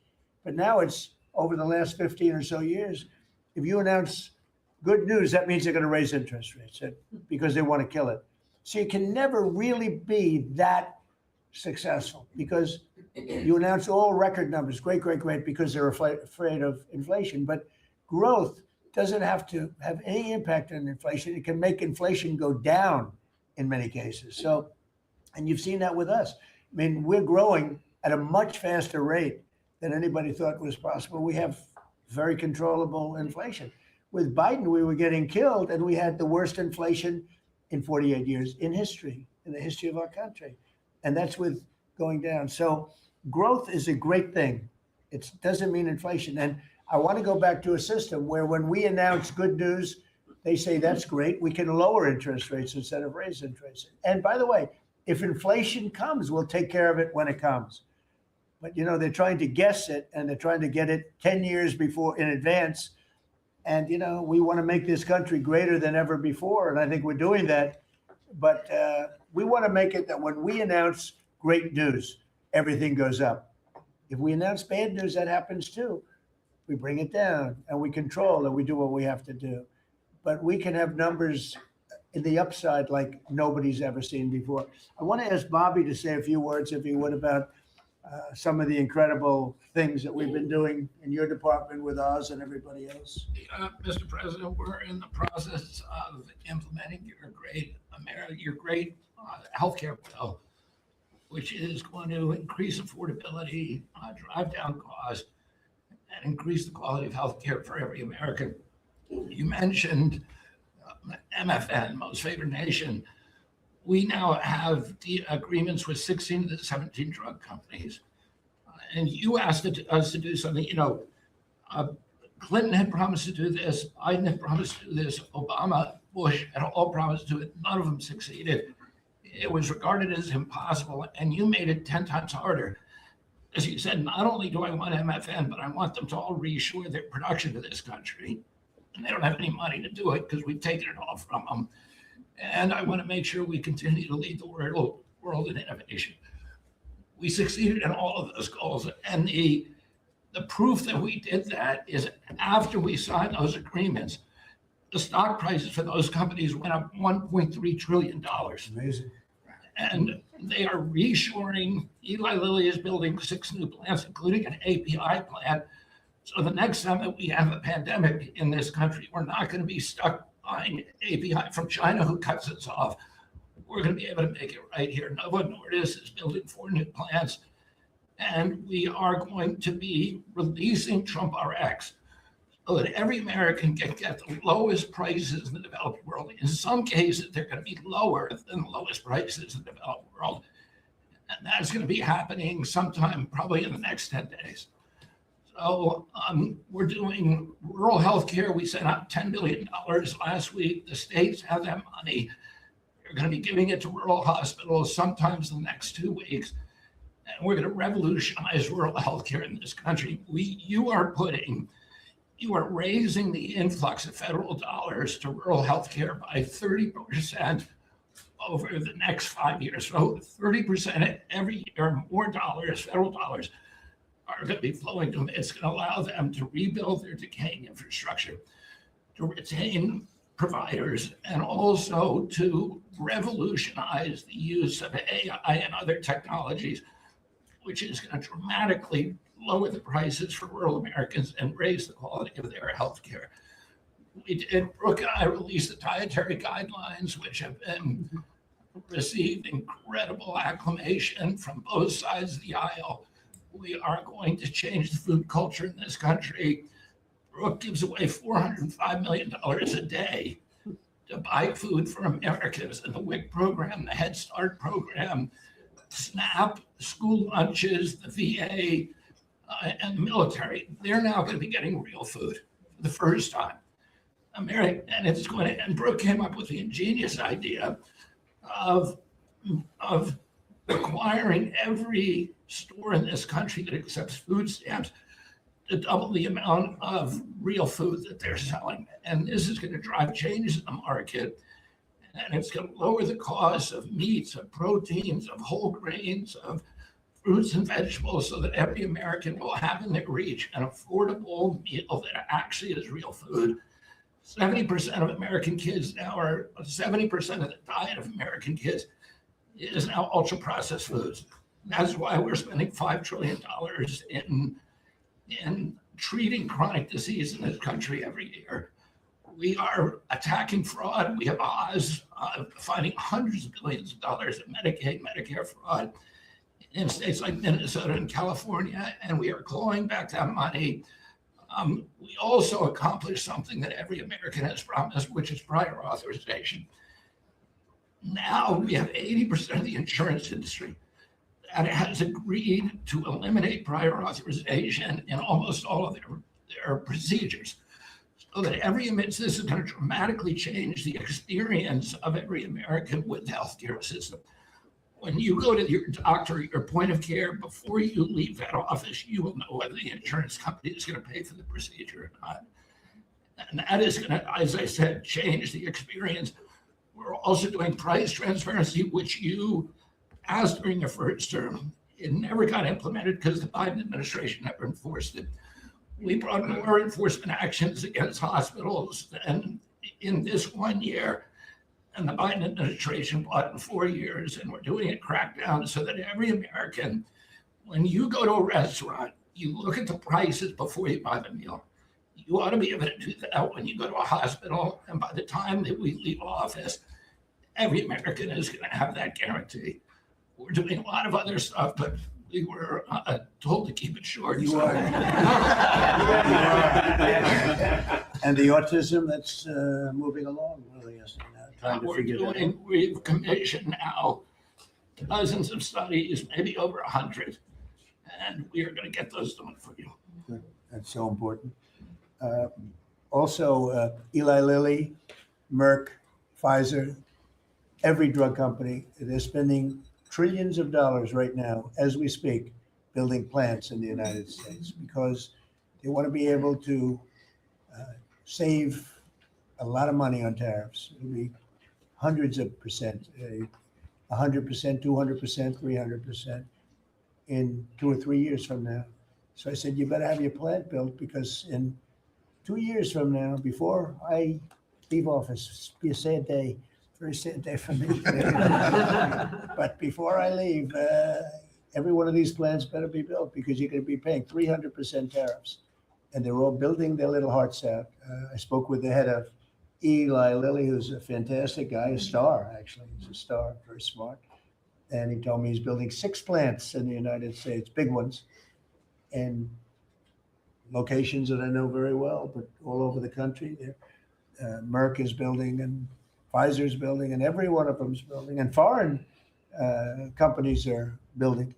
[SPEAKER 1] But now it's over the last 15 or so years. If you announce good news, that means they're going to raise interest rates because they want to kill it. So you can never really be that successful because you announce all record numbers, great, great, great, because they're afraid of inflation. But growth doesn't have to have any impact on inflation. It can make inflation go down in many cases. So, and you've seen that with us. I mean, we're growing at a much faster rate than anybody thought was possible. We have very controllable inflation. With Biden, we were getting killed, and we had the worst inflation in 48 years in history, in the history of our country. And that's with going down. So growth is a great thing. It doesn't mean inflation. And I want to go back to a system where when we announce good news, they say that's great. We can lower interest rates instead of raise interest rates. And by the way, if inflation comes, we'll take care of it when it comes. But you know, they're trying to guess it, and they're trying to get it 10 years before in advance. And you know, we want to make this country greater than ever before, and I think we're doing that. But we want to make it that when we announce great news, everything goes up. If we announce bad news, that happens too. We bring it down and we control and we do what we have to do. But we can have numbers in the upside like nobody's ever seen before. I want to ask Bobby to say a few words, if he would, about some of the incredible things that we've been doing in your department with Oz and everybody else.
[SPEAKER 2] Mr. President, we're in the process of implementing your great healthcare bill, which is going to increase affordability, drive down costs, and increase the quality of healthcare for every American. You mentioned MFN, Most Favored Nation. We now have agreements with 16 of the 17 drug companies. And you asked us to do something, you know, Clinton had promised to do this, Biden had promised to do this, Obama, Bush had all promised to do it. None of them succeeded. It was regarded as impossible, and you made it 10 times harder. As you said, not only do I want MFN, but I want them to all reshore their production to this country. And they don't have any money to do it because we've taken it all from them. And I want to make sure we continue to lead the world in innovation. We succeeded in all of those goals. And the proof that we did that is after we signed those agreements, the stock prices for those companies went up $1.3 trillion.
[SPEAKER 1] Amazing.
[SPEAKER 2] And they are reshoring. Eli Lilly is building 6 new plants, including an API plant. So the next time that we have a pandemic in this country, we're not going to be stuck buying API from China, who cuts us off. We're going to be able to make it right here. Novo Nordisk is building 4 new plants, and we are going to be releasing Trump RX so that every American can get the lowest prices in the developed world. In some cases, they're going to be lower than the lowest prices in the developed world. And that's going to be happening sometime probably in the next 10 days. So we're doing rural health care. We sent out $10 billion last week. The states have that money. They're going to be giving it to rural hospitals sometimes in the next 2 weeks. And we're going to revolutionize rural health care in this country. You are raising the influx of federal dollars to rural health care by 30% over the next 5 years. So 30% every year, more dollars, federal dollars, are going to be flowing to them. It's going to allow them to rebuild their decaying infrastructure, to retain providers, and also to revolutionize the use of AI and other technologies, which is going to dramatically lower the prices for rural Americans and raise the quality of their health care. Brooke and I released the dietary guidelines, which have been received incredible acclamation from both sides of the aisle. We are going to change the food culture in this country. Brooke gives away $405 million a day to buy food for Americans. And the WIC program, the Head Start program, SNAP, school lunches, the VA, and the military, they're now going to be getting real food for the first time. And Brooke came up with the ingenious idea of requiring every store in this country that accepts food stamps to double the amount of real food that they're selling. And this is going to drive changes in the market. And it's going to lower the cost of meats, of proteins, of whole grains, of fruits and vegetables, so that every American will have in their reach an affordable meal that actually is real food. 70% of American kids now are, 70% of the diet of American kids is now ultra processed foods. That's why we're spending $5 trillion in treating chronic disease in this country every year. We are attacking fraud. We have Oz finding hundreds of billions of dollars in Medicaid, Medicare fraud in states like Minnesota and California, and we are clawing back that money. We also accomplished something that every American has promised, which is prior authorization. Now we have 80% of the insurance industry that has agreed to eliminate prior authorization in almost all of their procedures. So that this is going to dramatically change the experience of every American with the healthcare system. When you go to your doctor, your point of care, before you leave that office, you will know whether the insurance company is going to pay for the procedure or not. And that is going to, as I said, change the experience. We're also doing price transparency, which you asked during your first term. It never got implemented because the Biden administration never enforced it. We brought more enforcement actions against hospitals than in this 1 year, and the Biden administration brought in 4 years, and we're doing a crackdown so that every American, when you go to a restaurant, you look at the prices before you buy the meal. You ought to be able to do that when you go to a hospital, and by the time that we leave office, every American is going to have that guarantee. We're doing a lot of other stuff, but we were told to keep it short.
[SPEAKER 1] You are. And the autism that's moving along really is trying to figure that out.
[SPEAKER 2] We've commissioned now dozens of studies, maybe over 100, and we are going to get those done for you.
[SPEAKER 1] Good. That's so important. Also, Eli Lilly, Merck, Pfizer, every drug company, they're spending trillions of dollars right now, as we speak, building plants in the United States because they want to be able to save a lot of money on tariffs. It'll be hundreds of percent, 100%, 200%, 300% in 2 or 3 years from now. So I said, you better have your plant built because in 2 years from now, before I leave office, it'll be a sad day. Very sad day for me. But before I leave, every one of these plants better be built because you're going to be paying 300% tariffs. And they're all building their little hearts out. I spoke with the head of Eli Lilly, who's a fantastic guy, a star, actually. He's a star, very smart. And he told me he's building 6 plants in the United States, big ones, and locations that I know very well, but all over the country. Merck is building and Pfizer's building, and every one of them's building, and foreign companies are building.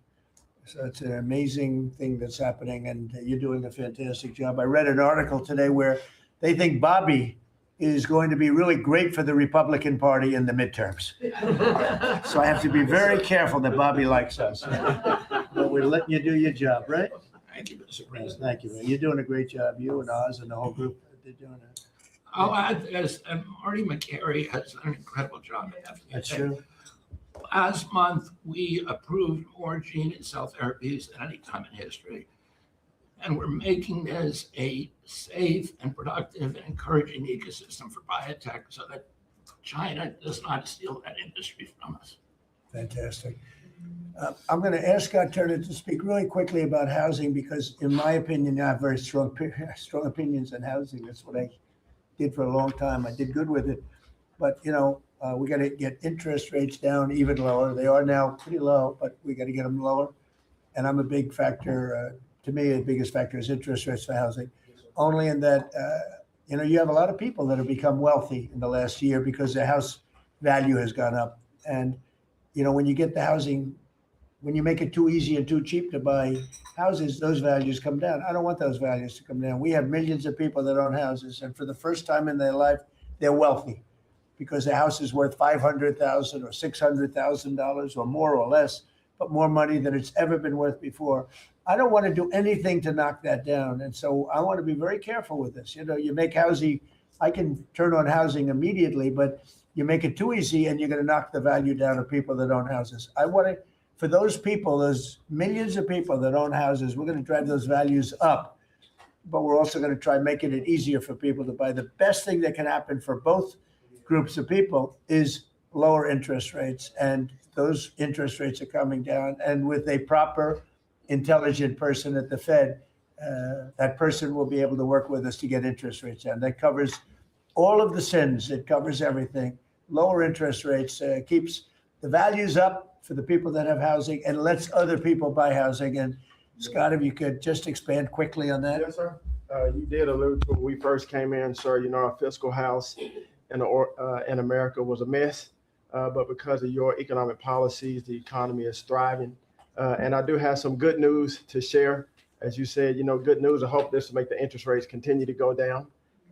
[SPEAKER 1] So it's an amazing thing that's happening, and you're doing a fantastic job. I read an article today where they think Bobby is going to be really great for the Republican Party in the midterms. So I have to be very careful that Bobby likes us. But we're letting you do your job, right?
[SPEAKER 2] Thank you, Mr.
[SPEAKER 1] Yes,
[SPEAKER 2] President.
[SPEAKER 1] thank you. You're doing a great job. You and Oz and the whole group, they're doing it.
[SPEAKER 2] I'll add this, and Marty McCary has done an incredible job at FDA.
[SPEAKER 1] That's true.
[SPEAKER 2] Last month, we approved more gene and cell therapies than any time in history. And we're making this a safe and productive and encouraging ecosystem for biotech so that China does not steal that industry from us.
[SPEAKER 1] Fantastic. I'm going to ask Scott Turner to speak really quickly about housing because, in my opinion, I have very strong opinions on housing. That's what I did for a long time. I did good with it. But, we got to get interest rates down even lower. They are now pretty low, but we got to get them lower. And I'm a big factor. To me, the biggest factor is interest rates for housing. Only in that, you have a lot of people that have become wealthy in the last year because their house value has gone up. And, when you get the housing, when you make it too easy and too cheap to buy houses, those values come down. I don't want those values to come down. We have millions of people that own houses, and for the first time in their life, they're wealthy because the house is worth $500,000 or $600,000 or more or less, but more money than it's ever been worth before. I don't want to do anything to knock that down. And so I want to be very careful with this. You make housing I can turn on housing immediately, but you make it too easy and you're going to knock the value down of people that own houses. I want to, for those people, those millions of people that own houses, we're going to drive those values up. But we're also going to try making it easier for people to buy. The best thing that can happen for both groups of people is lower interest rates. And those interest rates are coming down. And with a proper, intelligent person at the Fed, that person will be able to work with us to get interest rates down. That covers all of the sins. It covers everything. Lower interest rates keeps the values up for the people that have housing and lets other people buy housing. And Scott, if you could just expand quickly on that.
[SPEAKER 6] Yes, sir. You did allude to when we first came in, sir. You know, our fiscal house in America was a mess, but because of your economic policies, the economy is thriving. And I do have some good news to share. As you said, you know, good news. I hope this will make the interest rates continue to go down.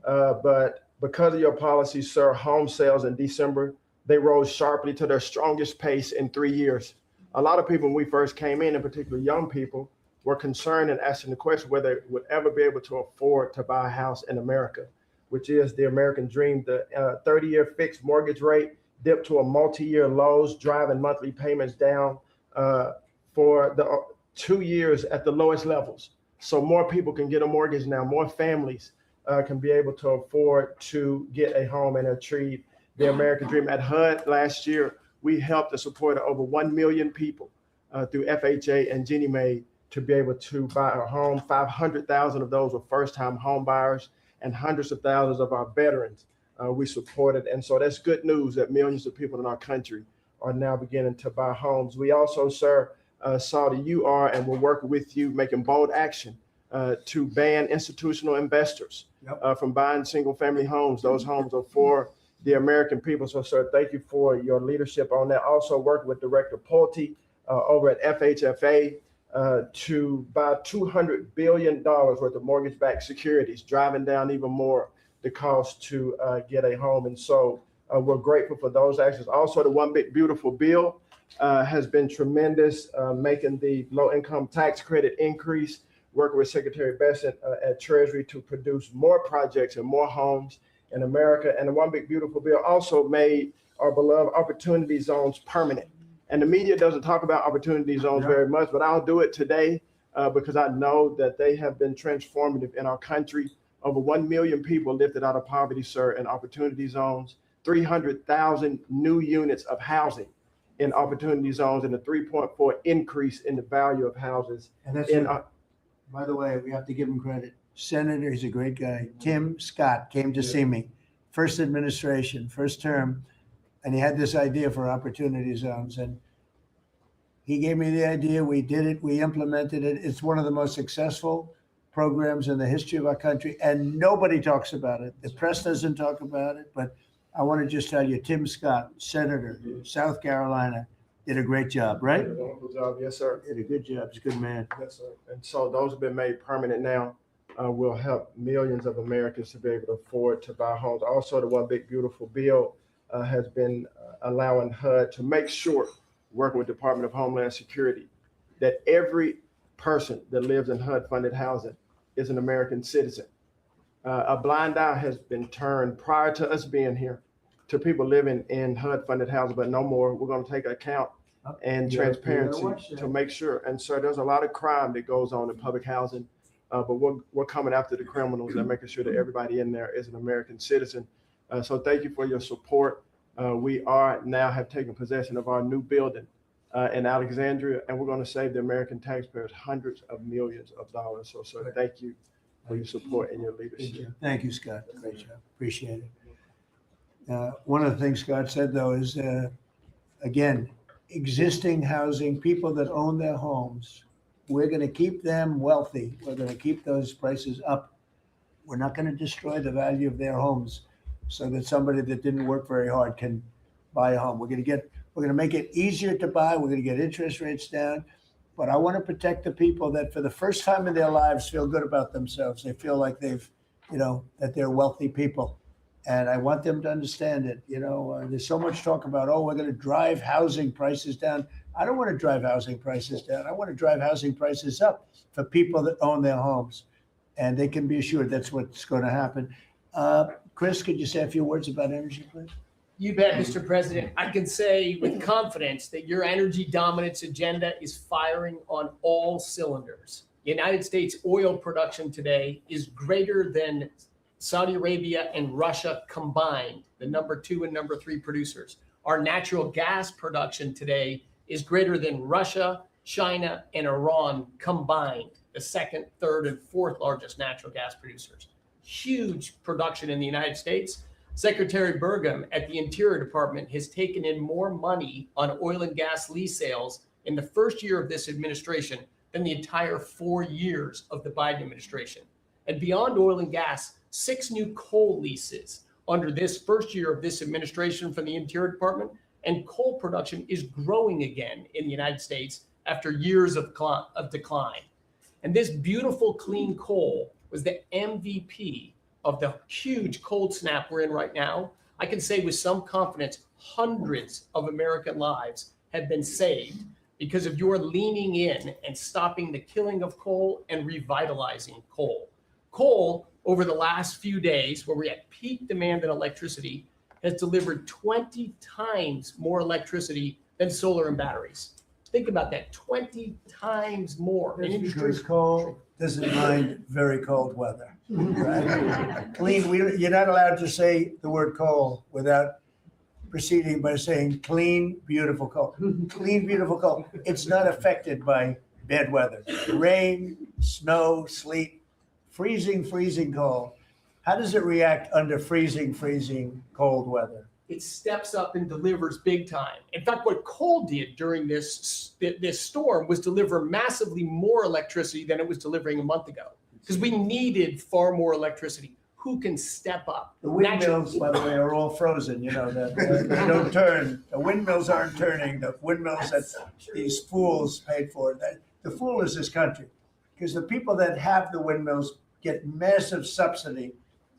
[SPEAKER 6] But because of your policies, sir, home sales in December, they rose sharply to their strongest pace in 3 years. A lot of people, when we first came in particular young people, were concerned and asking the question whether they would ever be able to afford to buy a house in America, which is the American dream. The 30-year fixed mortgage rate dipped to a multi-year lows, driving monthly payments down for the 2 years at the lowest levels. So more people can get a mortgage now. More families can be able to afford to get a home and achieve the American dream. At HUD last year, we helped and supported over 1 million people through FHA and Ginnie Mae to be able to buy a home. 500,000 of those were first-time home buyers, and hundreds of thousands of our veterans we supported. And so that's good news that millions of people in our country are now beginning to buy homes. We also, sir, saw that you are and will work with you making bold action to ban institutional investors from buying single-family homes. Those homes are for the American people. So, sir, thank you for your leadership on that. Also work with Director Pulte over at FHFA to buy $200 billion worth of mortgage-backed securities, driving down even more the cost to get a home. And so we're grateful for those actions. Also, the One Big Beautiful Bill has been tremendous, making the low-income tax credit increase, working with Secretary Bessent at Treasury to produce more projects and more homes in America. And the One Big Beautiful Bill also made our beloved opportunity zones permanent. And the media doesn't talk about opportunity zones very much, but I'll do it today because I know that they have been transformative in our country. Over 1 million people lifted out of poverty, sir, in opportunity zones, 300,000 new units of housing in opportunity zones, and a 3.4 increase in the value of houses.
[SPEAKER 1] And that's by the way, we have to give him credit. Senator, he's a great guy. Tim Scott came to see me, first administration, first term, and he had this idea for opportunity zones. And he gave me the idea. We did it. We implemented it. It's one of the most successful programs in the history of our country, and nobody talks about it. The press doesn't talk about it, but I want to just tell you, Tim Scott, Senator, South Carolina, did a great job, right?
[SPEAKER 6] Did a wonderful job. Yes, sir.
[SPEAKER 1] Did a good job. He's a good man.
[SPEAKER 6] Yes, sir. And so those have been made permanent now. Will help millions of Americans to be able to afford to buy homes. Also, the One Big Beautiful Bill has been allowing HUD to make sure, working with Department of Homeland Security, that every person that lives in HUD-funded housing is an American citizen. A blind eye has been turned prior to us being here to people living in HUD-funded housing, but no more. We're going to take account and transparency to make sure. And so there's a lot of crime that goes on in public housing, but we're coming after the criminals and making sure that everybody in there is an American citizen. So thank you for your support. We are now have taken possession of our new building in Alexandria, and we're going to save the American taxpayers hundreds of millions of dollars. So, sir, thank you for your support and your leadership.
[SPEAKER 1] Thank you, Scott. Great job. Appreciate it. One of the things Scott said, though, is, again, existing housing, people that own their homes, we're going to keep them wealthy. We're going to keep those prices up. We're not going to destroy the value of their homes so that somebody that didn't work very hard can buy a home. We're going to make it easier to buy. We're going to get interest rates down. But I want to protect the people that for the first time in their lives feel good about themselves. They feel like that they're wealthy people. And I want them to understand it. There's so much talk about, we're going to drive housing prices down. I don't want to drive housing prices down. I want to drive housing prices up for people that own their homes. And they can be assured that's what's going to happen. Chris, could you say a few words about energy, please?
[SPEAKER 7] You bet, Mr. President. I can say with confidence that your energy dominance agenda is firing on all cylinders. United States oil production today is greater than Saudi Arabia and Russia combined, the number 2 and number 3 producers. Our natural gas production today is greater than Russia, China, and Iran combined, the 2nd, 3rd, and 4th largest natural gas producers. Huge production in the United States. Secretary Burgum at the Interior Department has taken in more money on oil and gas lease sales in the first year of this administration than the entire 4 years of the Biden administration. And beyond oil and gas, 6 new coal leases under this first year of this administration from the Interior Department, and coal production is growing again in the United States after years of decline. And this beautiful clean coal was the MVP of the huge cold snap we're in right now. I can say with some confidence, hundreds of American lives have been saved because of your leaning in and stopping the killing of coal and revitalizing coal. Coal, over the last few days, where we're at peak demand in electricity, has delivered 20 times more electricity than solar and batteries. Think about that, 20 times more.
[SPEAKER 1] Because coal doesn't mind very cold weather, right? You're not allowed to say the word coal without proceeding by saying clean, beautiful coal. Clean, beautiful coal. It's not affected by bad weather. Rain, snow, sleet, freezing cold. How does it react under freezing cold weather?
[SPEAKER 7] It steps up and delivers big time. In fact, what coal did during this storm was deliver massively more electricity than it was delivering a month ago, because we needed far more electricity. Who can step up?
[SPEAKER 1] The windmills, by the way, are all frozen, you know, they don't turn. The windmills aren't turning. The windmills that these fools paid for. The fool is this country, because the people that have the windmills get massive subsidy,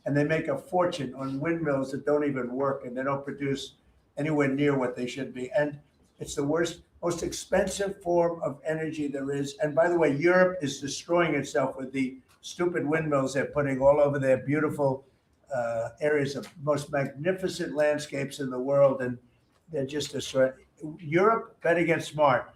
[SPEAKER 1] and they make a fortune on windmills that don't even work, and they don't produce anywhere near what they should be. And it's the most expensive form of energy there is. And by the way, Europe is destroying itself with the stupid windmills they're putting all over their beautiful areas of most magnificent landscapes in the world. And they're just destroying. Europe better get smart.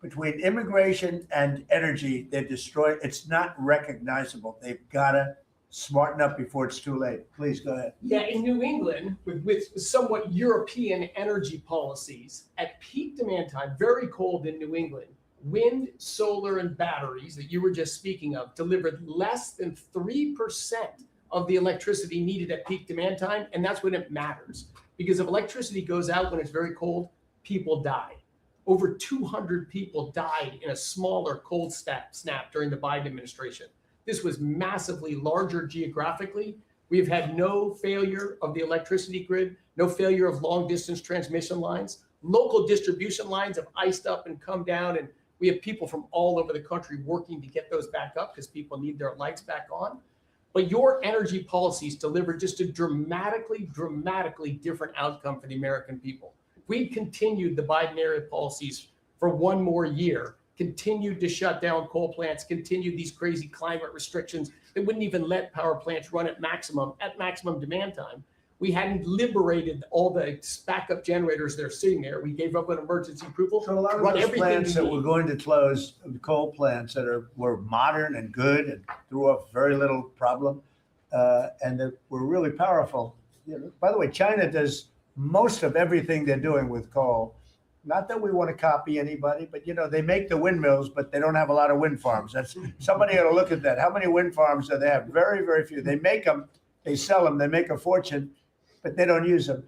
[SPEAKER 1] Between immigration and energy, they're destroying. It's not recognizable. They've got to smarten up before it's too late. Please go ahead.
[SPEAKER 7] Yeah, in New England, with somewhat European energy policies, at peak demand time, very cold in New England, wind, solar, and batteries that you were just speaking of delivered less than 3% of the electricity needed at peak demand time. And that's when it matters. Because if electricity goes out when it's very cold, people die. Over 200 people died in a smaller cold snap during the Biden administration. This was massively larger geographically. We've had no failure of the electricity grid, no failure of long distance transmission lines. Local distribution lines have iced up and come down, and we have people from all over the country working to get those back up because people need their lights back on. But your energy policies deliver just a dramatically different outcome for the American people. If we continued the Biden-era policies for one more year, continued to shut down coal plants, continued these crazy climate restrictions that wouldn't even let power plants run at maximum demand time. We hadn't liberated all the backup generators that are sitting there. We gave up an emergency approval.
[SPEAKER 1] So a lot of those plants that were going to close, coal plants that were modern and good and threw up very little problem, and that were really powerful. You know, by the way, China does most of everything they're doing with coal. Not that we want to copy anybody, but you know, they make the windmills, but they don't have a lot of wind farms. Somebody ought to look at that. How many wind farms do they have? Very, very few. They make them, they sell them, they make a fortune, but they don't use them.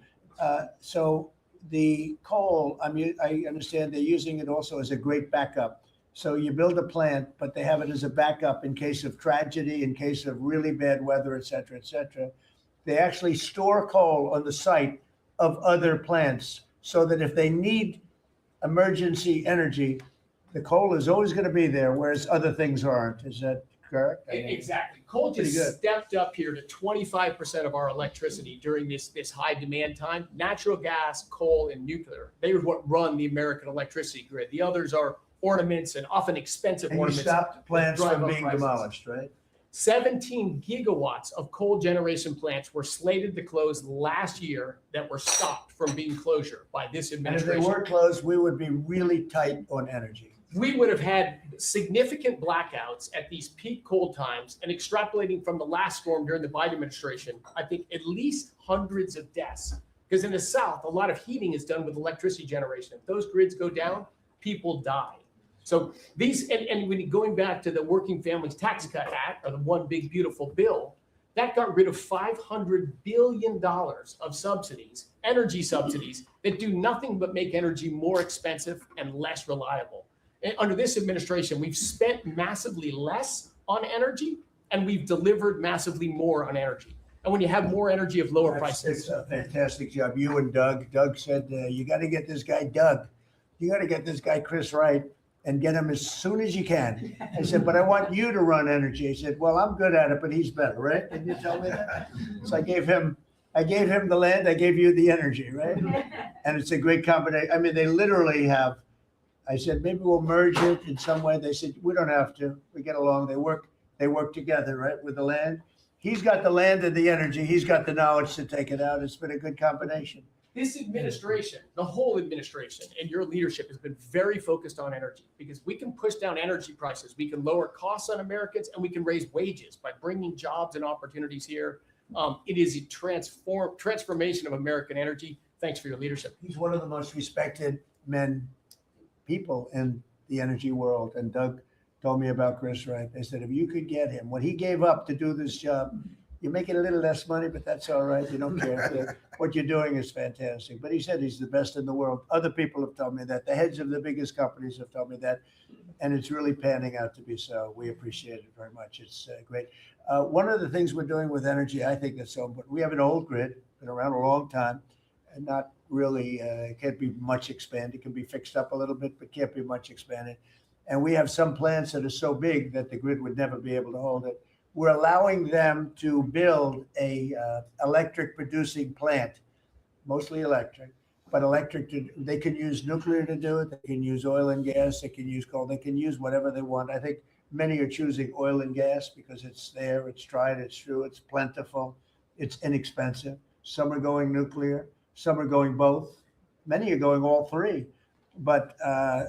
[SPEAKER 1] So the coal, I mean, I understand they're using it also as a great backup. So you build a plant, but they have it as a backup in case of tragedy, in case of really bad weather, et cetera, et cetera. They actually store coal on the site of other plants so that if they need emergency energy, the coal is always going to be there, whereas other things aren't. Is that correct?
[SPEAKER 7] Exactly. Coal just stepped up here to 25% of our electricity during this high demand time. Natural gas, coal, and nuclear. They are what run the American electricity grid. The others are ornaments and often expensive
[SPEAKER 1] And you
[SPEAKER 7] ornaments.
[SPEAKER 1] stopped plants
[SPEAKER 7] drive
[SPEAKER 1] from
[SPEAKER 7] up
[SPEAKER 1] being
[SPEAKER 7] prices.
[SPEAKER 1] demolished, right?
[SPEAKER 7] 17 gigawatts of coal generation plants were slated to close last year that were stopped from being closure by this
[SPEAKER 1] And if they
[SPEAKER 7] administration.
[SPEAKER 1] were closed, we would be really tight on energy.
[SPEAKER 7] We would have had significant blackouts at these peak cold times, and extrapolating from the last storm during the Biden administration, I think at least hundreds of deaths. Because in the South, a lot of heating is done with electricity generation. If those grids go down, people die. So these, and when going back to the Working Families Tax Cut Act, or the One Big Beautiful Bill, that got rid of $500 billion of subsidies, energy subsidies, that do nothing but make energy more expensive and less reliable. And under this administration, we've spent massively less on energy, and we've delivered massively more on energy. And when you have more energy of lower prices.
[SPEAKER 1] It's a fantastic job. You and Doug. Doug said, you got to get this guy, Doug. You got to get this guy, Chris, Wright, and get him as soon as you can. I said, but I want you to run energy. He said, well, I'm good at it, but he's better, right? Didn't you tell me that? So I gave him the land. I gave you the energy, right? And it's a great combination. I mean, they literally have. I said, maybe we'll merge it in some way. They said, we don't have to. We get along. They work together, right, with the land. He's got the land and the energy. He's got the knowledge to take it out. It's been a good combination.
[SPEAKER 7] This administration, the whole administration, and your leadership has been very focused on energy, because we can push down energy prices. We can lower costs on Americans, and we can raise wages by bringing jobs and opportunities here. It is a transformation of American energy. Thanks for your leadership.
[SPEAKER 1] He's one of the most respected people in the energy world. And Doug told me about Chris Wright. They said, if you could get him, what he gave up to do this job, you're making a little less money, but that's all right. You don't care. What you're doing is fantastic. But he said he's the best in the world. Other people have told me that. The heads of the biggest companies have told me that. And it's really panning out to be so. We appreciate it very much. It's great. One of the things we're doing with energy, I think that's so important. We have an old grid, been around a long time, and not really, can't be much expanded. It can be fixed up a little bit, but can't be much expanded. And we have some plants that are so big that the grid would never be able to hold it. We're allowing them to build a electric producing plant, mostly electric, but they can use nuclear to do it. They can use oil and gas. They can use coal. They can use whatever they want. I think many are choosing oil and gas because it's there, it's tried, it's true, it's plentiful, it's inexpensive. Some are going nuclear. Some are going both. Many are going all three. But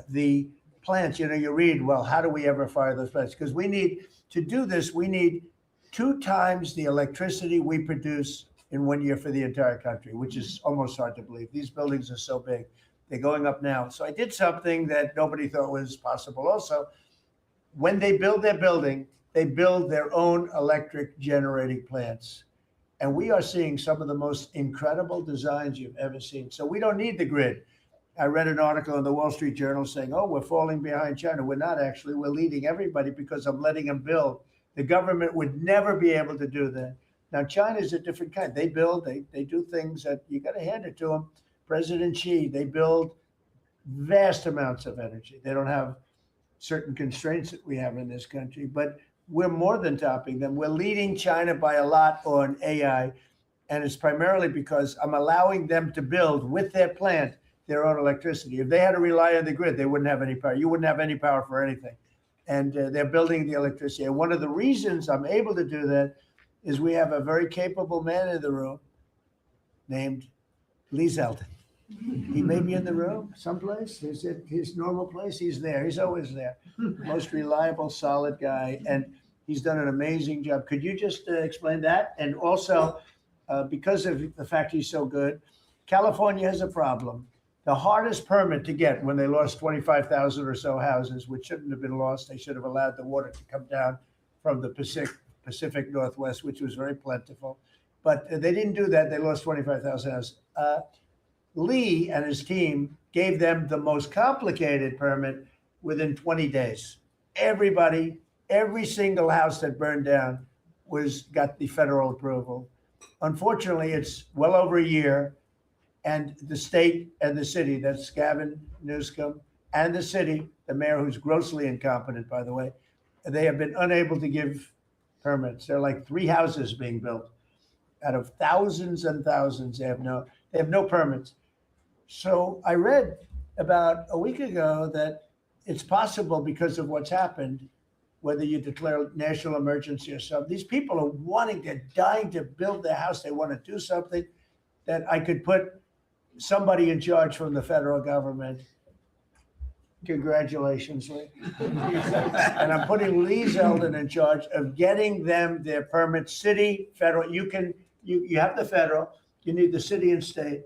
[SPEAKER 1] the plants, you read, well, how do we ever fire those plants? Because to do this, we need 2 times the electricity we produce in 1 year for the entire country, which is almost hard to believe. These buildings are so big. They're going up now. So I did something that nobody thought was possible. Also, when they build their building, they build their own electric generating plants. And we are seeing some of the most incredible designs you've ever seen. So we don't need the grid. I read an article in the Wall Street Journal saying, oh, we're falling behind China. We're not actually. We're leading everybody because I'm letting them build. The government would never be able to do that. Now, China's a different kind. They build, they do things that you got to hand it to them. President Xi, they build vast amounts of energy. They don't have certain constraints that we have in this country, but we're more than topping them. We're leading China by a lot on AI, and it's primarily because I'm allowing them to build with their plant their own electricity. If they had to rely on the grid, they wouldn't have any power. You wouldn't have any power for anything. And they're building the electricity. And one of the reasons I'm able to do that is we have a very capable man in the room named Lee Zeldin. He may be in the room someplace. Is it his normal place? He's there. He's always there. Most reliable, solid guy. And he's done an amazing job. Could you just explain that? And also, because of the fact he's so good, California has a problem. The hardest permit to get when they lost 25,000 or so houses, which shouldn't have been lost, they should have allowed the water to come down from the Pacific Northwest, which was very plentiful. But they didn't do that. They lost 25,000 houses. Lee and his team gave them the most complicated permit within 20 days. Every single house that burned down got the federal approval. Unfortunately, it's well over a year. And the state and the city, that's Gavin Newsom, and the city, the mayor, who's grossly incompetent, by the way, they have been unable to give permits. There are like 3 houses being built out of thousands and thousands. They have no permits. So I read about a week ago that it's possible, because of what's happened, whether you declare national emergency or something. These people are they're dying to build their house. They want to do something that I could put somebody in charge from the federal government. Congratulations, Lee. And I'm putting Lee Zeldin in charge of getting them their permits, city, federal. You have the federal, you need the city and state.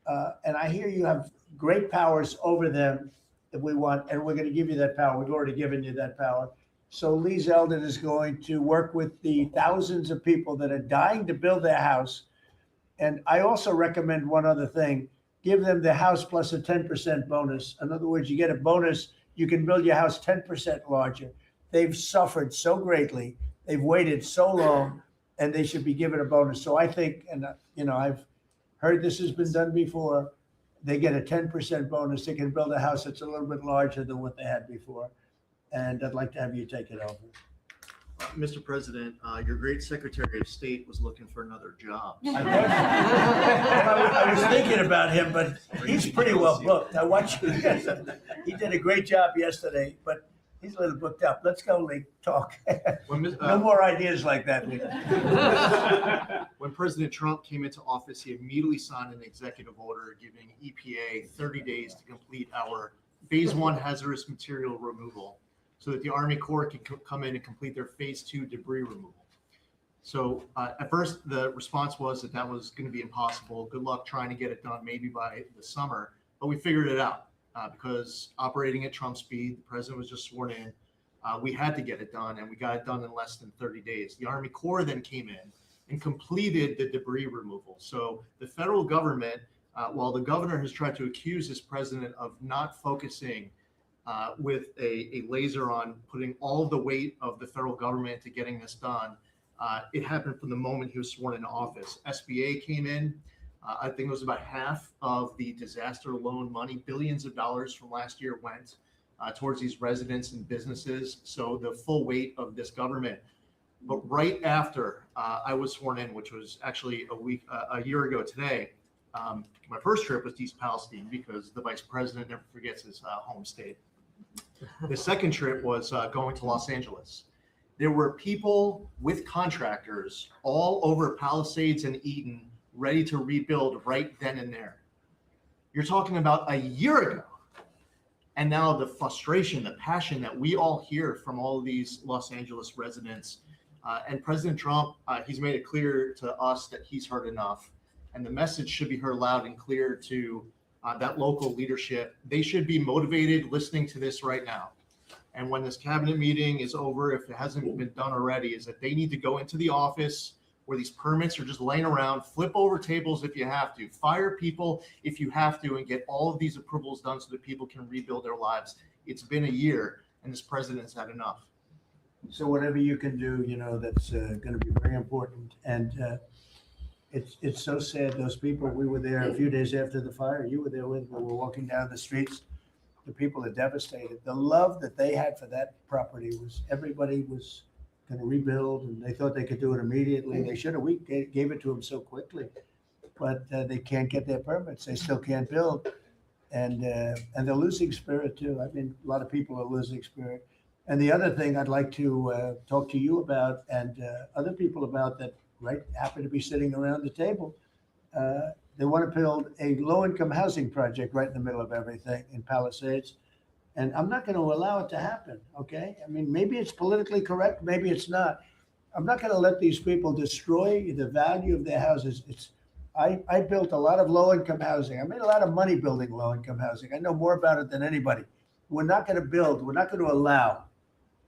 [SPEAKER 1] And I hear you have great powers over them if we want, and we're going to give you that power. We've already given you that power. So Lee Zeldin is going to work with the thousands of people that are dying to build their house. And I also recommend one other thing. Give them the house plus a 10% bonus. In other words, you get a bonus, you can build your house 10% larger. They've suffered so greatly. They've waited so long, and they should be given a bonus. So I think, and I've heard this has been done before. They get a 10% bonus. They can build a house that's a little bit larger than what they had before. And I'd like to have you take it over.
[SPEAKER 8] Mr. President, your great Secretary of State was looking for another job.
[SPEAKER 1] I was thinking about him, but he's pretty well booked. I watched him. He did a great job yesterday, but he's a little booked up. Let's go, Lee. Talk. No more ideas like that, Lee.
[SPEAKER 8] When President Trump came into office, he immediately signed an executive order giving EPA 30 days to complete our phase 1 hazardous material removal, so that the Army Corps can come in and complete their phase 2 debris removal. So at first, the response was that was going to be impossible. Good luck trying to get it done maybe by the summer. But we figured it out because operating at Trump speed, the president was just sworn in. We had to get it done, and we got it done in less than 30 days. The Army Corps then came in and completed the debris removal. So the federal government, while the governor has tried to accuse this president of not focusing with a laser on putting all of the weight of the federal government to getting this done. It happened from the moment he was sworn into office. SBA came in. I think it was about half of the disaster loan money, billions of dollars from last year went towards these residents and businesses. So the full weight of this government. But right after I was sworn in, which was actually a year ago today, my first trip was to East Palestine because the vice president never forgets his home state. The second trip was going to Los Angeles. There were people with contractors all over Palisades and Eaton ready to rebuild right then and there. You're talking about a year ago. And now the frustration, the passion that we all hear from all of these Los Angeles residents. And President Trump, he's made it clear to us that he's heard enough. And the message should be heard loud and clear to that local leadership. They should be motivated listening to this right now. And when this cabinet meeting is over, if it hasn't been done already, is that they need to go into the office where these permits are just laying around, flip over tables if you have to, fire people if you have to, and get all of these approvals done so that people can rebuild their lives. It's been a year, and this president's had enough.
[SPEAKER 1] So whatever you can do, that's going to be very important. And it's so sad. Those people, we were there a few days after the fire. You were there with me. We were walking down the streets. The people are devastated. The love that they had for that property was everybody was going to rebuild, and they thought they could do it immediately. They should have. We gave it to them so quickly, but they can't get their permits. They still can't build, and they're losing spirit too. I mean, a lot of people are losing spirit. And the other thing I'd like to talk to you about and other people about that happen to be sitting around the table. They want to build a low-income housing project right in the middle of everything in Palisades. And I'm not going to allow it to happen, okay? I mean, maybe it's politically correct, maybe it's not. I'm not going to let these people destroy the value of their houses. I built a lot of low-income housing. I made a lot of money building low-income housing. I know more about it than anybody. We're not going to allow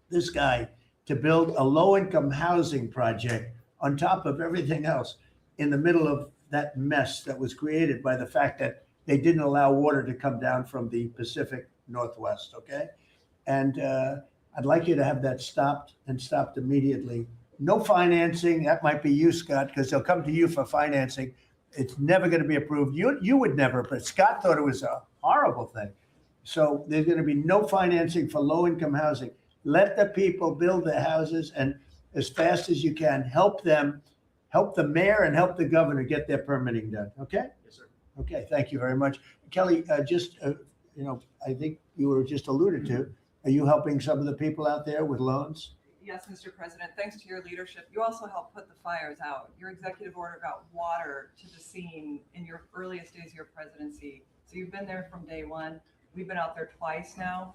[SPEAKER 1] this guy to build a low-income housing project on top of everything else in the middle of that mess that was created by the fact that they didn't allow water to come down from the Pacific Northwest, okay? And I'd like you to have that stopped immediately. No financing. That might be you, Scott, because they'll come to you for financing. It's never going to be approved. You would never, but Scott thought it was a horrible thing. So there's going to be no financing for low-income housing. Let the people build their houses, and as fast as you can, help them, help the mayor and help the governor get their permitting done. Okay?
[SPEAKER 8] Yes, sir.
[SPEAKER 1] Okay, thank you very much. Kelly, I think you were just alluded to, Are you helping some of the people out there with loans?
[SPEAKER 9] Yes, Mr. President, thanks to your leadership, you also helped put the fires out. Your executive order got water to the scene in your earliest days of your presidency. So you've been there from day one. We've been out there twice now.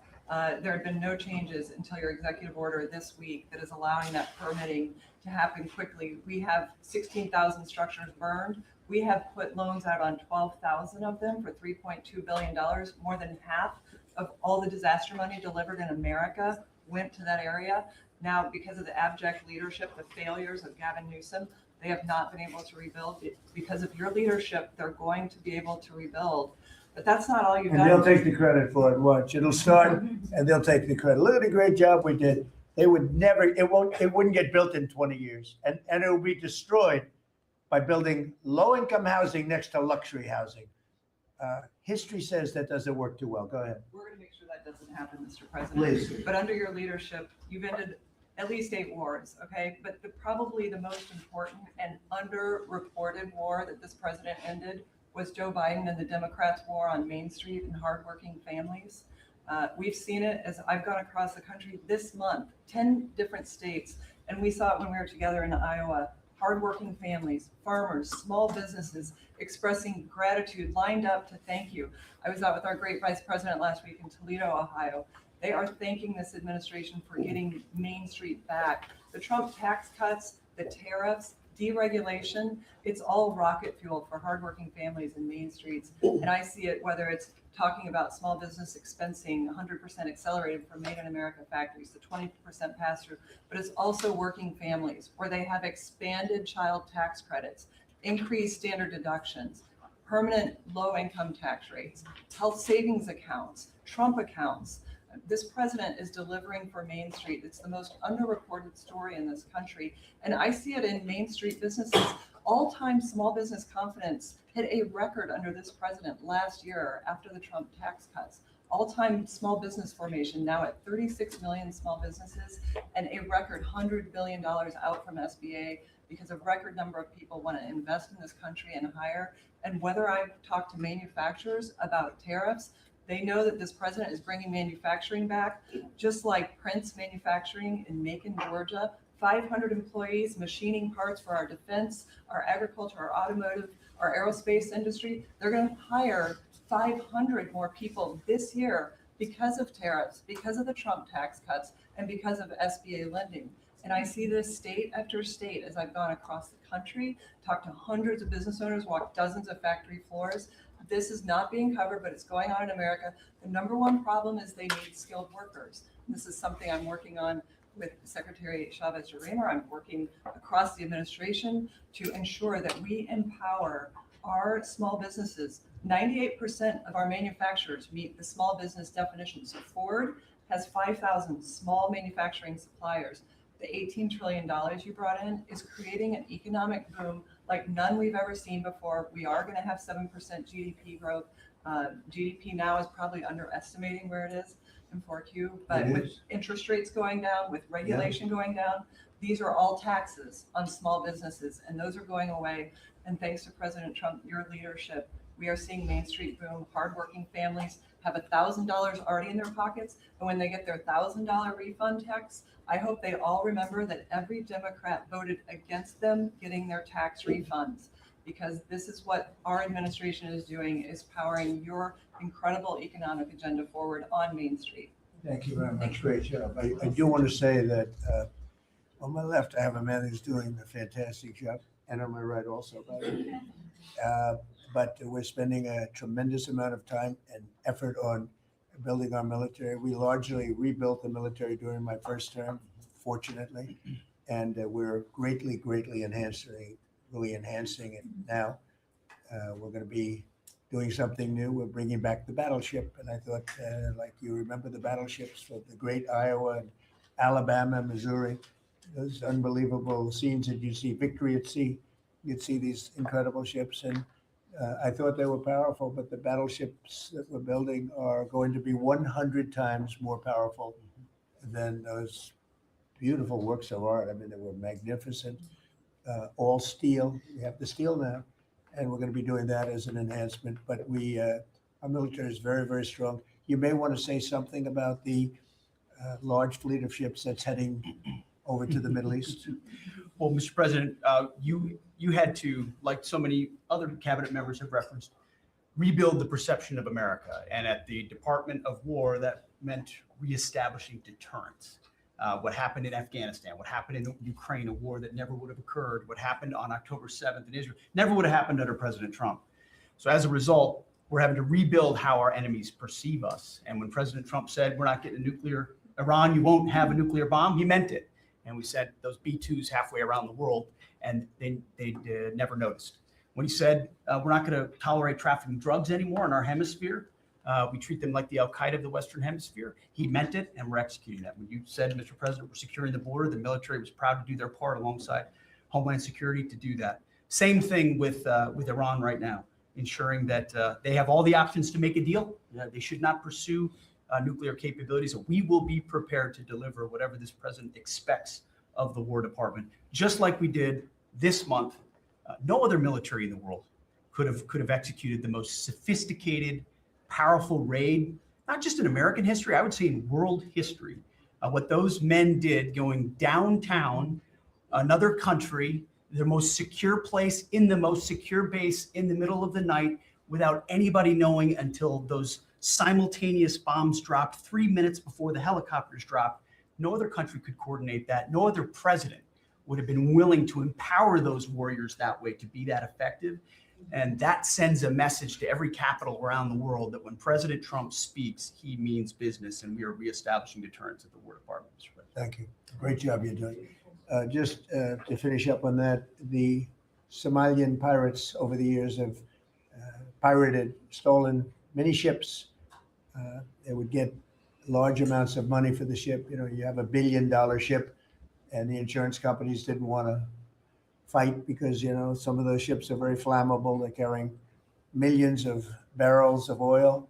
[SPEAKER 9] There have been no changes until your executive order this week that is allowing that permitting to happen quickly. We have 16,000 structures burned. We have put loans out on 12,000 of them for $3.2 billion. More than half of all the disaster money delivered in America went to that area. Now, because of the abject leadership, the failures of Gavin Newsom, they have not been able to rebuild. Because of your leadership, they're going to be able to rebuild. But that's not all you've
[SPEAKER 1] And
[SPEAKER 9] done.
[SPEAKER 1] they'll take the credit for it, watch. It'll start and they'll take the credit. Look at the great job we did. They would never, it wouldn't get built in 20 years. And it will be destroyed by building low-income housing next to luxury housing. History says that doesn't work too well. Go ahead.
[SPEAKER 9] We're going to make sure that doesn't happen, Mr. President.
[SPEAKER 1] Please.
[SPEAKER 9] But under your leadership, you've ended at least 8 wars, okay? But probably the most important and underreported war that this president ended was Joe Biden and the Democrats' war on Main Street and hardworking families. We've seen it as I've gone across the country this month, 10 different states, and we saw it when we were together in Iowa. Hardworking families, farmers, small businesses expressing gratitude, lined up to thank you. I was out with our great vice president last week in Toledo, Ohio. They are thanking this administration for getting Main Street back. The Trump tax cuts, the tariffs, deregulation, it's all rocket fuel for hardworking families in Main Streets. And I see it whether it's talking about small business expensing, 100% accelerated for Made in America factories, the 20% pass-through, but it's also working families where they have expanded child tax credits, increased standard deductions, permanent low-income tax rates, health savings accounts, Trump accounts. This president is delivering for Main Street. It's the most underreported story in this country. And I see it in Main Street businesses. All-time small business confidence hit a record under this president last year after the Trump tax cuts. All-time small business formation now at 36 million small businesses and a record $100 billion out from SBA because a record number of people want to invest in this country and hire. And whether I've talked to manufacturers about tariffs, they know that this president is bringing manufacturing back, just like Prince Manufacturing in Macon, Georgia. 500 employees machining parts for our defense, our agriculture, our automotive, our aerospace industry. They're going to hire 500 more people this year because of tariffs, because of the Trump tax cuts, and because of SBA lending. And I see this state after state as I've gone across the country, talked to hundreds of business owners, walked dozens of factory floors. This is not being covered, but it's going on in America. The number one problem is they need skilled workers. This is something I'm working on with Secretary Chavez-Remer. I'm working across the administration to ensure that we empower our small businesses. 98% of our manufacturers meet the small business definition. So Ford has 5,000 small manufacturing suppliers. The $18 trillion you brought in is creating an economic boom like none we've ever seen before. We are going to have 7% GDP growth. GDP now is probably underestimating where it is in 4Q, but with interest rates going down, with regulation going down, these are all taxes on small businesses, and those are going away. And thanks to President Trump, your leadership, we are seeing Main Street boom. Hardworking families have $1,000 already in their pockets, and when they get their $1,000 refund tax, I hope they all remember that every Democrat voted against them getting their tax refunds, because this is what our administration is doing, is powering your incredible economic agenda forward on Main Street.
[SPEAKER 1] Thank you very much. Great job. I do want to say that on my left, I have a man who's doing a fantastic job, and on my right also, by the way. But we're spending a tremendous amount of time and effort on building our military. We largely rebuilt the military during my first term, fortunately, and we're greatly enhancing it now. We're going to be doing something new. We're bringing back the battleship, and I thought, like you remember the battleships for the great Iowa and Alabama, Missouri, those unbelievable scenes that you see, Victory at Sea. You'd see these incredible ships, and I thought they were powerful, but the battleships that we're building are going to be 100 times more powerful than those beautiful works of art. I mean, they were magnificent, all steel. We have the steel now, and we're going to be doing that as an enhancement. But our military is very strong. You may want to say something about the large fleet of ships that's heading over to the Middle East?
[SPEAKER 10] Well, Mr. President, you had to, like so many other cabinet members have referenced, rebuild the perception of America. And at the Department of War, that meant reestablishing deterrence. What happened in Afghanistan, what happened in Ukraine, a war that never would have occurred, what happened on October 7th in Israel, never would have happened under President Trump. So as a result, we're having to rebuild how our enemies perceive us. And when President Trump said, we're not getting a nuclear, Iran, you won't have a nuclear bomb, he meant it. And we said those B-2s halfway around the world, and they never noticed. When he said, we're not going to tolerate trafficking drugs anymore in our hemisphere, we treat them like the Al-Qaeda of the Western Hemisphere, he meant it, and we're executing that. When you said, Mr. President, we're securing the border, the military was proud to do their part alongside Homeland Security to do that. Same thing with Iran right now, ensuring that they have all the options to make a deal. They should not pursue nuclear capabilities. So we will be prepared to deliver whatever this president expects of the War Department, just like we did this month. No other military in the world could have executed the most sophisticated, powerful raid, not just in American history, I would say in world history. What those men did going downtown, another country, the most secure place in the most secure base in the middle of the night without anybody knowing until those simultaneous bombs dropped 3 minutes before the helicopters dropped. No other country could coordinate that. No other president would have been willing to empower those warriors that way to be that effective. And that sends a message to every capital around the world that when President Trump speaks, he means business, and we are reestablishing deterrence at the War Department.
[SPEAKER 1] Thank you. Great job you're doing. Just to finish up on that, the Somalian pirates over the years have pirated, stolen many ships. They would get large amounts of money for the ship. You know, you have $1 billion ship, and the insurance companies didn't want to fight because, you know, some of those ships are very flammable. They're carrying millions of barrels of oil,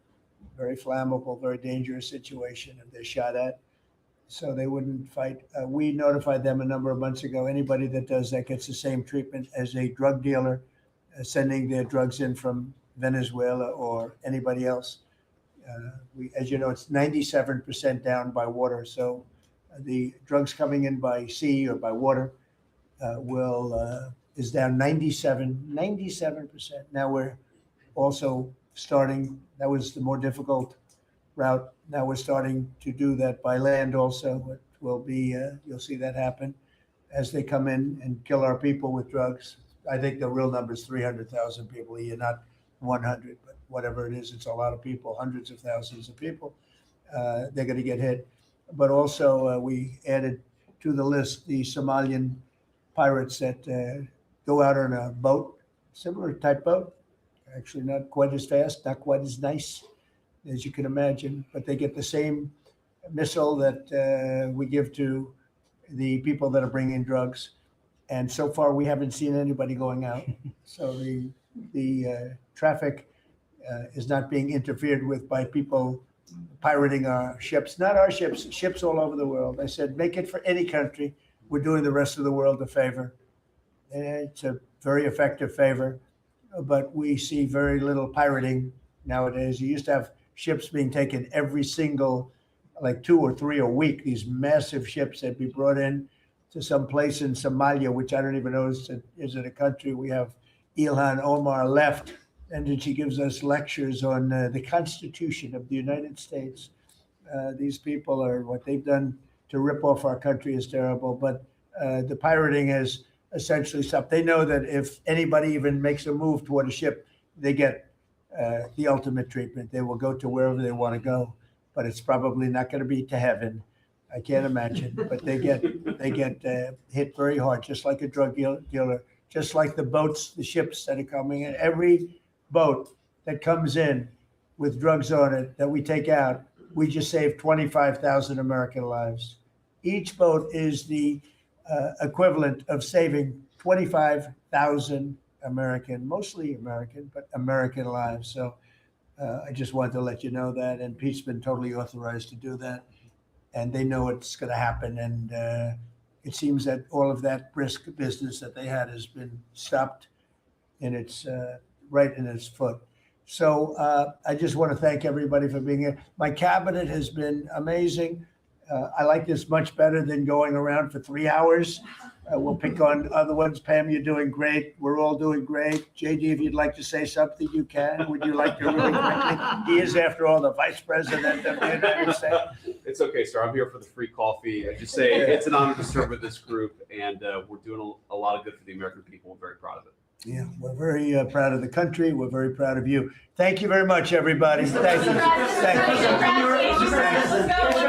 [SPEAKER 1] very flammable, very dangerous situation if they're shot at. So they wouldn't fight. We notified them a number of months ago. Anybody that does that gets the same treatment as a drug dealer sending their drugs in from Venezuela or anybody else. As you know, it's 97% down by water. So the drugs coming in by sea or by water is down 97%. Now we're also starting, that was the more difficult route. Now we're starting to do that by land also. But will be, you'll see that happen as they come in and kill our people with drugs. I think the real number is 300,000 people a year, not 100, but whatever it is, it's a lot of people, hundreds of thousands of people. They're going to get hit. But also we added to the list the Somalian pirates that go out on a boat, similar type boat, actually not quite as fast, not quite as nice as you can imagine, but they get the same missile that we give to the people that are bringing drugs. And so far, we haven't seen anybody going out. So the traffic is not being interfered with by people pirating our ships, not our ships, ships all over the world. I said, make it for any country. We're doing the rest of the world a favor. And it's a very effective favor, but we see very little pirating nowadays. You used to have ships being taken every single, like 2 or 3 a week, these massive ships that be brought in to some place in Somalia, which I don't even know is it a country. We have Ilhan Omar left, and then she gives us lectures on the Constitution of the United States. These people are, what they've done to rip off our country is terrible, but the pirating has essentially stopped. They know that if anybody even makes a move toward a ship, they get the ultimate treatment. They will go to wherever they want to go, but it's probably not going to be to heaven. I can't imagine, but they get hit very hard, just like a drug dealer, just like the boats, the ships that are coming in. Every boat that comes in with drugs on it that we take out, we just saved 25,000 American lives. Each boat is the equivalent of saving 25,000 American, mostly American, but American lives. So I just wanted to let you know that, and Pete's been totally authorized to do that. And they know it's going to happen. And it seems that all of that brisk business that they had has been stopped in its right in its foot. So I just want to thank everybody for being here. My cabinet has been amazing. I like this much better than going around for 3 hours. We'll pick on other ones. Pam, you're doing great. We're all doing great. JD, if you'd like to say something, you can. Would you like to really quickly? He is, after all, the Vice President of the United States.
[SPEAKER 11] It's okay, sir. I'm here for the free coffee. I just say it's an honor to serve with this group, and we're doing a lot of good for the American people. I'm very proud of it.
[SPEAKER 1] Yeah, we're very proud of the country. We're very proud of you. Thank you very much, everybody. Thank you. Thank you.
[SPEAKER 9] Congratulations.